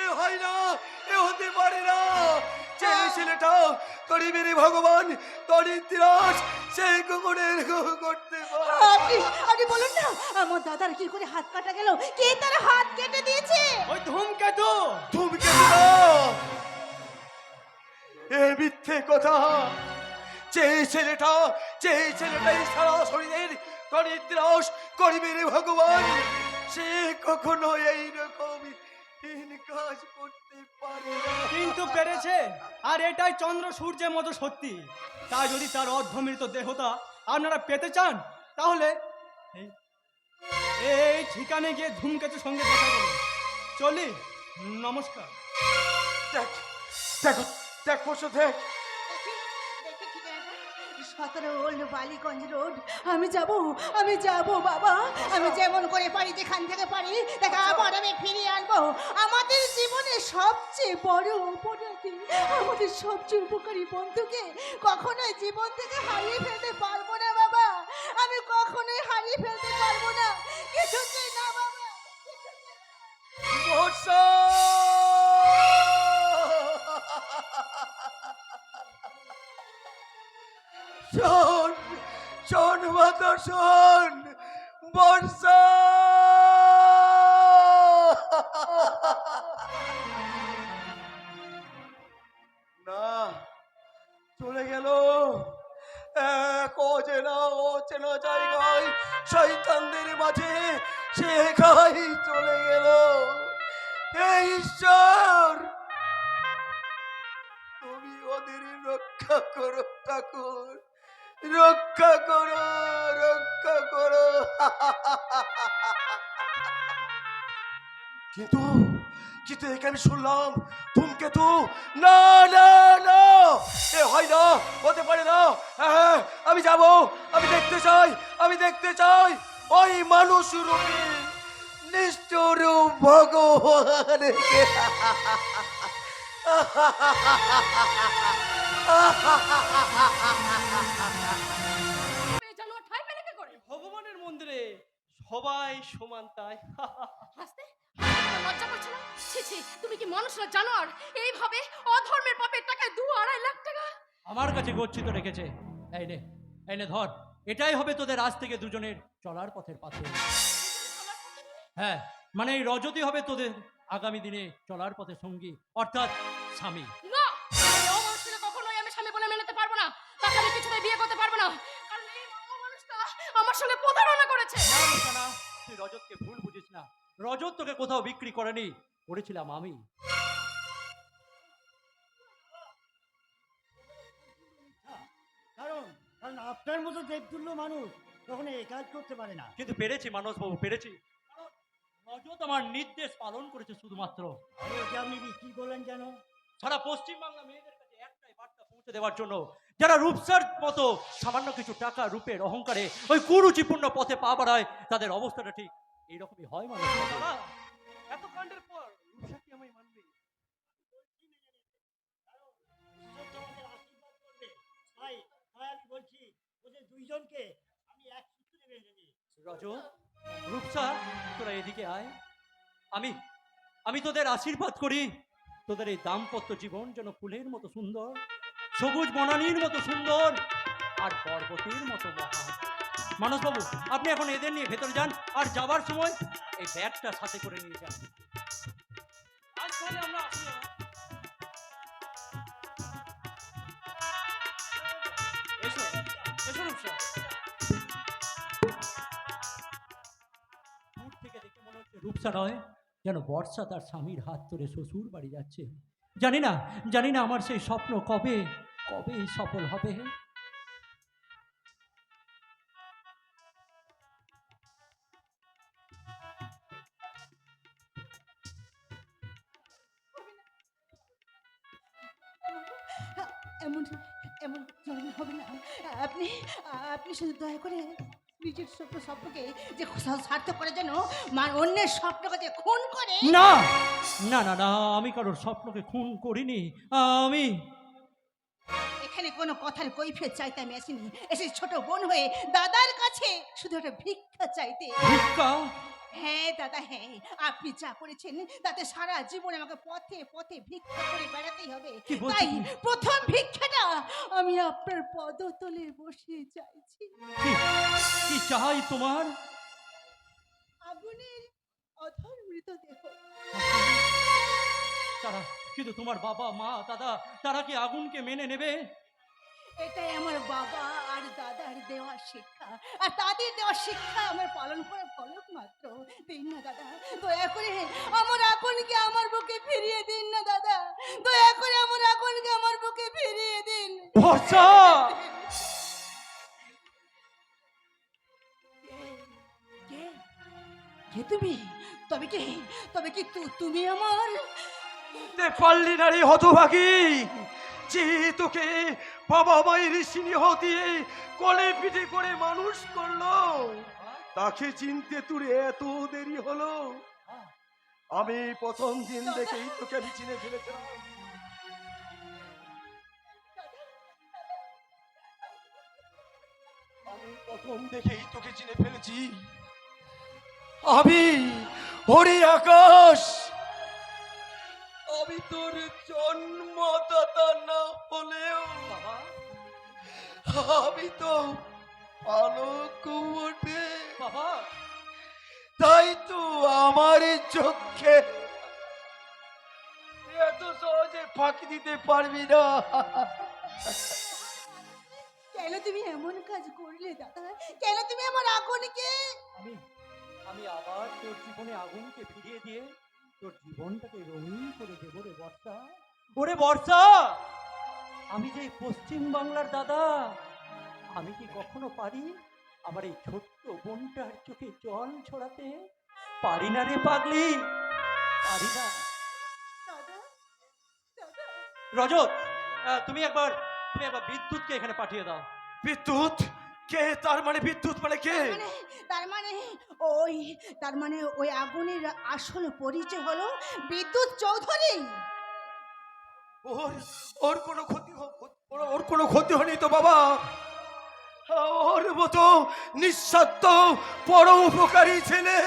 এ হয় না, এ হতে পারে না। যে ছেলেটা গরিবের ভগবান তোর ইতিহাস সেই কুকুরের করতে পারে। আপনি বলুন না আমার দাদার কি করে হাত কাটা গেল? কে তার হাত কেটে দিয়েছে? ওই ধূমকেতু। এ মিথ্যে কথা। যে ছেলেটাই সারা শরীরের করিত্রাস গরিবের ভগবান, সে কখনো এইরকম হীন কাজ করতে পারে না। কিন্তু পেরেছে, আর এটাই চন্দ্র সূর্যের মতো সত্যি। তাই যদি তার অর্ধমৃত দেহতা আপনারা পেতে চান, তাহলে এই ঠিকানে গিয়ে ধূমকেতুর সঙ্গে দেখা করুন। চলি, নমস্কার। দেখ বসে দেখ। 17 ওল্ড বালিগঞ্জ রোড। আমি যাব বাবা। আমি যেমন করে পারি, যেখান থেকে পারি দেখা আবার আমি ফিরিয়ে আনবো। আমাদের জীবনে সবচেয়ে বড় অপরাধী, আমাদের সবচেয়ে উপকারী বন্ধুকে কখনোই জীবন থেকে হারিয়ে ফেলতে পারবো না বাবা। আমি কখনোই হারিয়ে ফেলতে পারবো না, কিছুতেই না বাবা। বর্ষা, শোন মাতা শোন, বর্ষা। না, চলে গেল এক অচেনা জায়গায় শয়তানদের মাঝে, সে একাই চলে গেল। হে ঈশ্বর, রক্ষা করো ঠাকুর, রক্ষা করো, রক্ষা করো। কিন্তু কিন্তু একে আমি শুনলাম ধূমকেতু। না না না, এ হয় না, হতে পারে না। হ্যাঁ, আমি যাব, আমি দেখতে চাই, আমি দেখতে চাই ওই মানুষ রূপী নিষ্ঠুর ভগবানকে। জানো ঠাই পেলে কি করে? ভগবানের মন্দিরে সবাই সমান তাই। হাসতে লজ্জা করছে না? ছি ছি, তুমি কি মানুষ না জানোয়ার? এইভাবে অধর্মের পাপের টাকায় 2-2.5 লাখ টাকা। আমার কাছে গচ্ছিত রেখেছে। এই নে, এই নে ধর, এটাই হবে তোদের আজ থেকে দুজনের চলার পথের পাথর। হ্যাঁ, মানে এই রজতই হবে তোদের আগামী দিনে চলার পথে সঙ্গী, অর্থাৎ স্বামী। না, এই অমানুষকে কখনোই আমি স্বামী বলে মেনে নিতে পারবো না। তাকে আমি কিছুতেই বিয়ে করতে পারবো না, কারণ এই অমানুষটা আমার সঙ্গে প্রতারণা করেছে। না, রুকসানা, তুই রজতকে ভুল বুঝিস না। রজত তোকে কোথাও বিক্রি করেনি, করেছিলাম আমি। কারণ কারণ আপনার মতো দেবতুল্য মানুষ কখনো এই কাজ করতে পারে না। কিন্তু পেরেছি মানসবাবু, পেরেছি। কারণ রজত আমার নির্দেশ পালন করেছে শুধুমাত্র। আরে ওকে আপনি কি বললেন যেন? সারা পশ্চিমবাংলা মেয়েদের কাছে একটাই বার্তা পৌঁছে দেওয়ার জন্য, যারা রূপসার মতো সামান্য কিছু টাকা রূপের অহংকারে ওই কুরুচিপূর্ণ পথে পা বাড়ায়, তাদের অবস্থাটা ঠিক এইরকমই হয় মানুষ। এত কাণ্ডের পর রূপসা কি আমায় মানবে? আমাদের আশীর্বাদ করবে। তাই তাই আমি বলছি ওদের দুইজনকে আমি এক সূত্রে বেঁধে দিই। রজত, রূপসা, তোরা এদিকে আয়। আমি তোদের আশীর্বাদ করি, তোদের এই দাম্পত্য জীবন যেন ফুলের মতো সুন্দর, সবুজ বনানীর মতো সুন্দর, আর পর্বতের মতো মহান। মানসবাবু, আপনি এখন এদের নিয়ে ভেতরে যান, আর যাবার সময় এই ব্যাগটা সাথে করে নিয়ে যান। আজ তাহলে আমরা আসি না। এসো, এসো রূপসা। দূর থেকে দেখে মনে হচ্ছে রূপসা নয়, যেন বর্ষা তার স্বামীর হাত ধরে শ্বশুর বাড়ি যাচ্ছে। জানি না আমার সেই স্বপ্ন কবে কবে সফল হবে। এমন এমন জরুরি হবে না। আপনি আপনি শুধু দয়া করে নিজের স্বপ্নকে যে সার্থক করার জন্য অন্যের স্বপ্নকে যে খুন করে। না না না না, আমি কারোর স্বপ্নকে খুন করিনি। আমি এখানে কোনো কথার কৈফিয়ত চাইতে আমি আসিনি। এসে ছোট বোন হয়ে দাদার কাছে শুধু একটা ভিক্ষা চাইতে। ভিক্ষা? হ্যাঁ দাদা, হ্যাঁ, আপনি যা করেছেন তাতে সারা জীবন আমাকে পথে পথে ভিক্ষা করে বেড়াতেই হবে। কি বলছো তাই তুমি? প্রথম ভিক্ষাটা আমি আপনার পদতলে বসে চাইছি। কি চাই তোমার? আগুনের অধর মৃতদেহ। তারা কিন্তু তোমার বাবা মা দাদা তারা কি আগুনকে মেনে নেবে? এটাই আমার বাবা আর দাদার দেওয়া শিক্ষা, আর তাদের দেওয়া শিক্ষা আমার পালন করা ফলক মাত্র। দিন না দাদা, দয়া করে আমার আগুনকে আমার বুকে ফিরিয়ে দিন না দাদা, দয়া করে আমার আগুনকে আমার বুকে ফিরিয়ে দিন। বর্ষা! কে কে তুমি? তবে কি তুমি আমার? পারলি না রে হতভাগী, যে তোকে বাবা মায়ের স্নেহ দিয়ে কোলে পিঠে করে মানুষ করলো, তাকে চিনতে তোর এত দেরি হলো? আমি প্রথম দিন দেখেই তোকে আমি চিনে ফেলেছিলাম। আমি প্রথম দেখেই তোকে চিনে ফেলেছি। আমি হরি আকাশ, আমি তোর জন্মদাতা না হলেও বাবা, আমি তো আলোক বটে। বাবা, তাই তো আমার চোখে এত সহজে ফাঁকি দিতে পারবি না। কেন তুমি এমন কাজ করলে দাদা? কেন তুমি আমার আগুনকে? আমি আবার তোর জীবনে আগুনকে ফিরিয়ে দিয়ে তোর জীবনটাকে রঙিন করে দেবো রে বর্ষা। ওরে বর্ষা, আমি যে পশ্চিম বাংলার দাদা, আমি কি কখনো পারি আমার এই ছোট্ট বোনটার চোখে জল ছড়াতে? পারি না রে পাগলি, পারি না। রজত, তুমি একবার বিদ্যুৎকে এখানে পাঠিয়ে দাও। বিদ্যুৎ কে? তার মানে বিদ্যুৎ মানে কে? তার মানে ওই আগুনের আসল পরিচয় হলো বিদ্যুৎ চৌধুরী। ওর কোনো ক্ষতি ওর কোনো ক্ষতি হয়নি তো বাবা? ওর মতো নিঃস্বার্থ পরোপকারী ছেলে।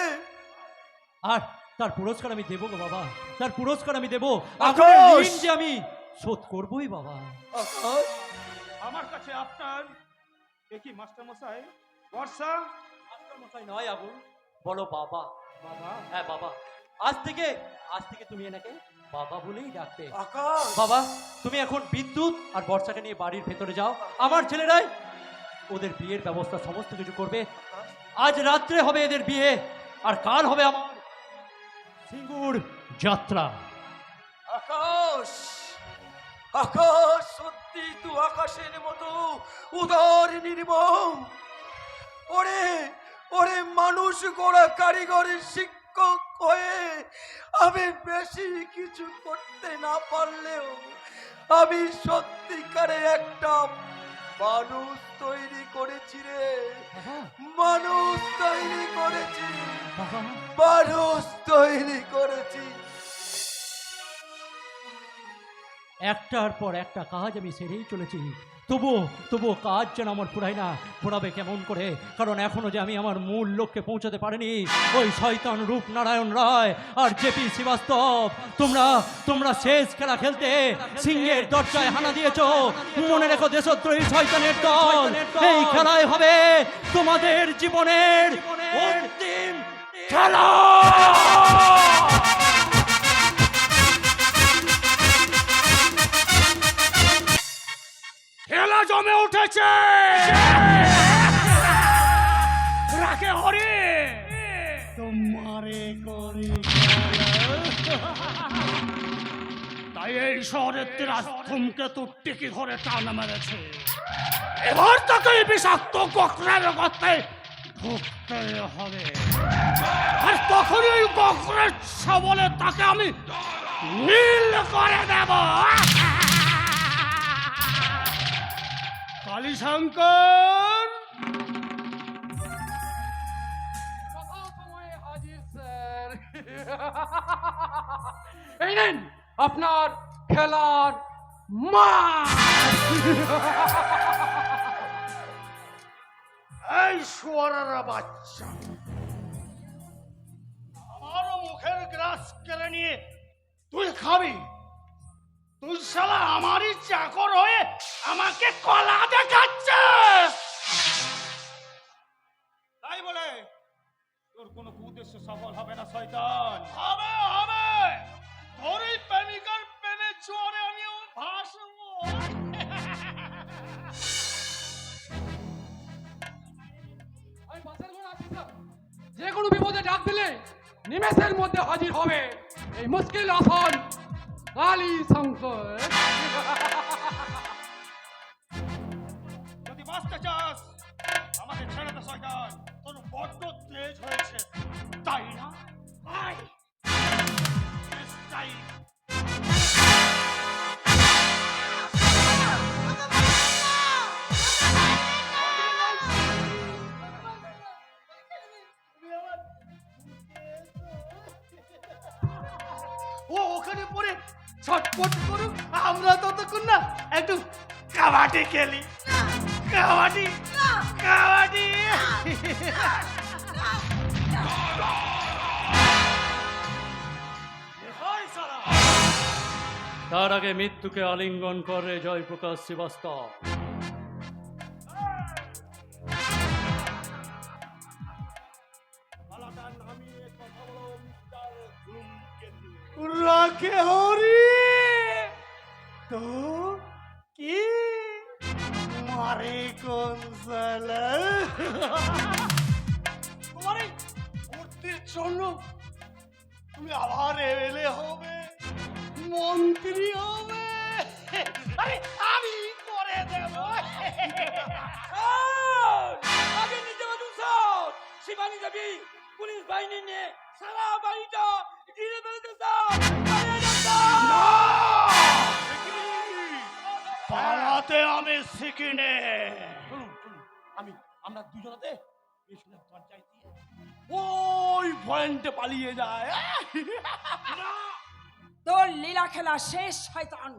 আর তার পুরস্কার আমি দেবো গো বাবা, তার পুরস্কার আমি দেবো। আকাশ! ঋণ যে আমি শোধ করবোই বাবা। আমার কাছে আপনার একই মাস্টার মশাই বর্ষা। মাস্টার মশাই নয় আবুল, বলো বাবা। বাবা, হ্যাঁ বাবা। আজ থেকে তুমি এনাকে বাবা বলেই ডাকবে। আকাশ! বাবা, তুমি এখন বিদ্যুৎ আর বর্ষাকে নিয়ে বাড়ির ভেতরে যাও। আমার ছেলেরাই ওদের বিয়ের ব্যবস্থা সমস্ত কিছু করবে। আজ রাত্রে হবে এদের বিয়ে, আর কাল হবে আমার সিঙ্গুর যাত্রা। আকাশ! আকাশ! সত্যি তুই আকাশের মতো উদার নির্মম। ওরে মানুষ গড়া কারিগরের শিক্ষক হয়ে আমি বেশি কিছু করতে না পারলেও আমি সত্যিকারে একটা মানুষ তৈরি করেছি রে। মানুষ তৈরি করেছি, মানুষ তৈরি করেছি। একটার পর একটা কাজ আমি সেরেই চলেছি, তবুও কাজ যেন আমার ফুরাবে কেমন করে? কারণ এখনো যে আমি আমার মূল লক্ষ্যে পৌঁছাতে পারিনি। ওই শয়তান রূপনারায়ণ রায় আর জেপি শ্রীবাস্তব, তোমরা শেষ খেলা খেলতে সিংহের দরজায় হানা দিয়েছো। মনে রেখো দেশদ্রোহী শয়তানের দল, এই খেলায় হবে তোমাদের জীবনের অন্তিম খেলা। খেলা জমে উঠেছে। রাখে হরি তোমারে করি তাই এই শহরের তিরাস ধূমকেতু টিকি ধরে টান মেরেছে। এবার তাকে এই বিষাক্ত গোখরের গর্তে ঢুকতে হবে, আর তখনই ওই গোখরের সবলে তাকে আমি নীল করে দেব। কালীশঙ্কর, সময়ে হাজির স্যার। এই নেন আপনার খেলার মাঠ। এই শুয়োরের বাচ্চা, আমার মুখের গ্রাস কেড়ে নিয়ে তুই খাবি? তুই শালা আমারই চাকর হয়ে আমাকে কলা দেখাচ্ছিস? তাই বলে তোর কোনো উদ্দেশ্য সফল হবে না শয়তান। হবে তোর এই প্রেমিকার প্রেমে চোরে আমিও ভাসবো। আমি বাসের ঘোড়া আছি স্যার। যে কোনো বিপদে ডাক দিলে নিমেষের মধ্যে হাজির হবে এই মুশকিল আসন কালীশঙ্কর। যদি বাঁচতে চাস আমাকে ছেড়ে দে শয়তান, তোর বড্ড তেজ হয়েছে তাই না? আয় চাই। ও ওখানে পড়ে ছটপট করুক, আমরা ততক্ষণ না একটু কাবাডি খেলি। কাবাডি কাবাডি। তার আগে মৃত্যুকে আলিঙ্গন করে জয়প্রকাশ শ্রীবাস্তব। রাখে হরি তো কি মারে কোন সালা? তোমার এই মূর্তির জন্য তুমি আবার এমএলএ হবে, মন্ত্রী হবে। আরে আমি করে দেব। আগে নিজে বলুন স্যার, শিবানী দেবী পুলিশ বাহিনী নিয়ে সারা বাড়িটা ঘিরে ফেলেছে পালাতে আমি শিখিনি। আমরা দুজনাতে পেছনের দরজায় দিয়ে ওই পয়েন্টে পালিয়ে যায়। তোর লীলা খেলা শেষ শয়তান।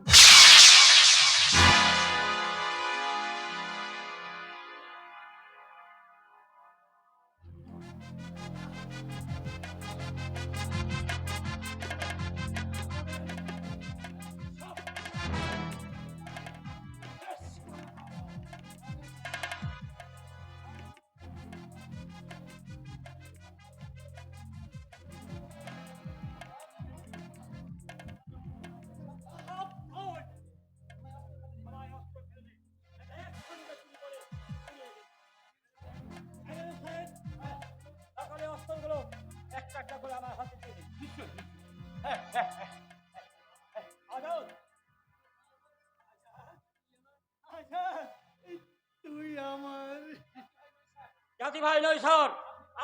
সকালে অস্ত্রগুলো একটা একটা করে আমার হাতে দিয়ে দিন। আজাদ, তুই আমার জাতি ভাই নয় স্যার,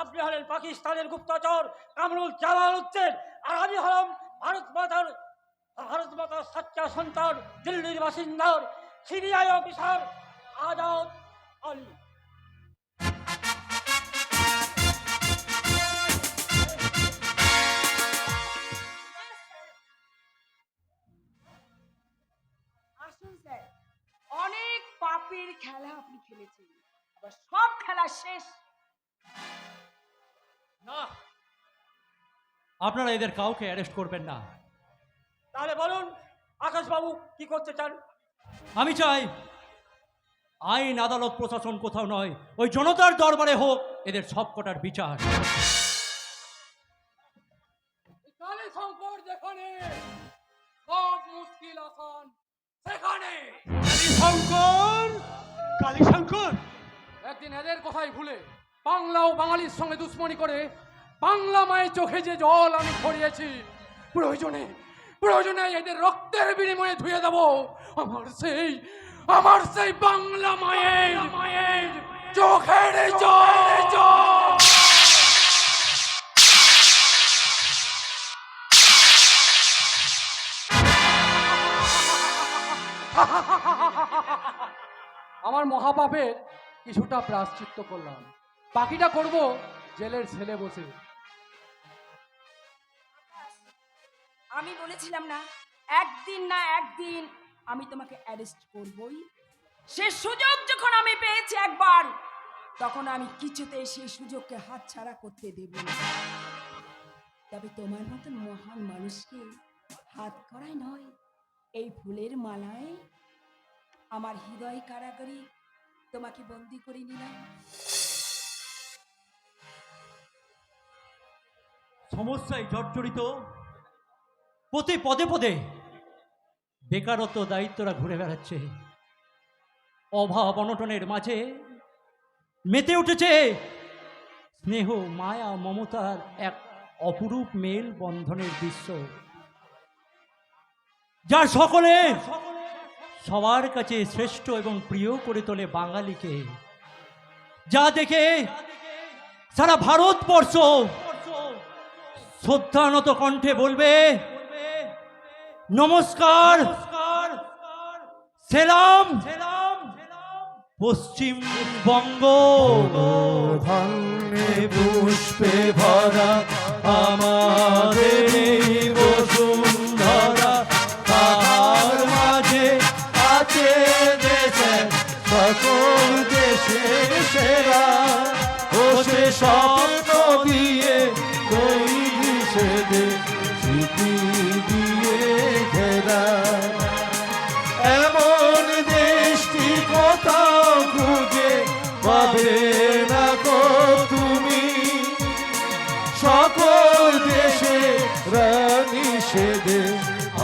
আপনি হলেন পাকিস্তানের গুপ্তচর কামরুল জামাল উদ্দিন, আর আমি হলাম ভারত মাতার সচ্চা সন্তান, দিল্লির বাসিন্দার সিবিআই অফিসার আজাদ আলী। আসুন স্যার, অনেক পাপের খেলা আপনি খেলেছেন, আবার সব খেলা শেষ। না, আপনারা এদের কাউকে অ্যারেস্ট করবেন না। তাহলে বলুন আকাশবাবু কি করতে চান? আমি চাই আইন আদালত প্রশাসন কোথাও নয়, ওই জনতার দরবারে হোক এদের সবকটার বিচার। কালী শঙ্কর যেখানে সব মুশকিল আসান সেখানে। কালীশঙ্কর একদিন এদের কথাই ভুলে বাংলা ও বাঙালির সঙ্গে দুশ্মনী করে বাংলা মায়ের চোখে যে জল আমি ছড়িয়েছি, প্রয়োজনে এদের রক্তের বিনিময়ে ধুয়ে দেব আমার সেই বাংলা মায়ের চোখের জল। আমার মহাপাপের কিছুটা প্রায়শ্চিত্ত করলাম, বাকিটা করব জেলের ছেলে বসে। আমি বলেছিলাম না একদিন না একদিন আমি তোমাকে অ্যারেস্ট করবই। সে সুযোগ যখন আমি পেয়েছি একবার, তখন আমি কিছুতেই সেই সুযোগকে হাতছাড়া করতে দেব না। তবে তোমার মতন মহান মানুষকে হাত করাই নয়, এই ফুলের মালায় আমার হৃদয় কারাগারে তোমাকে বন্দি করে নিলাম। সমস্যায় জর্জরিত প্রতি পদে পদে বেকারত্ব দায়িত্বরা ঘুরে বেড়াচ্ছে, অভাব অনটনের মাঝে মেতে উঠেছে স্নেহ মায়া মমতার এক অপরূপ মেল বন্ধনের দৃশ্য, যার সকলে সবার কাছে শ্রেষ্ঠ এবং প্রিয় করে তোলে বাঙালিকে, যা দেখে সারা ভারতবর্ষ শ্রদ্ধানত কণ্ঠে বলবে নমস্কার, সেলাম পশ্চিমবঙ্গ। ধন্যে পুষ্পে ভরা আমাদের এই বসুন্ধরা, তাহার মাঝে আছে দেশে সকল দেশের সেরা, ও সে স্বপ্ন দিয়ে তৈরি সেদে স্মৃতি দিয়ে ঘেরা, এমন দেশটি কোথাও খুঁজে পাবে না কো তুমি, সকল দেশে রানী সেদে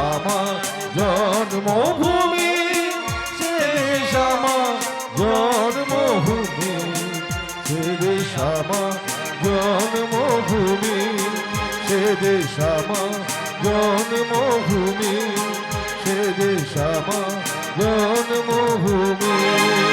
আমার জন্মভূমি, সে দেশ আমার জন্মভূমি, সে দেশ আমার জন্মভূমি, সে দেশ আমার জন্মভূমি, সে দেশ আমার জন্মভূমি।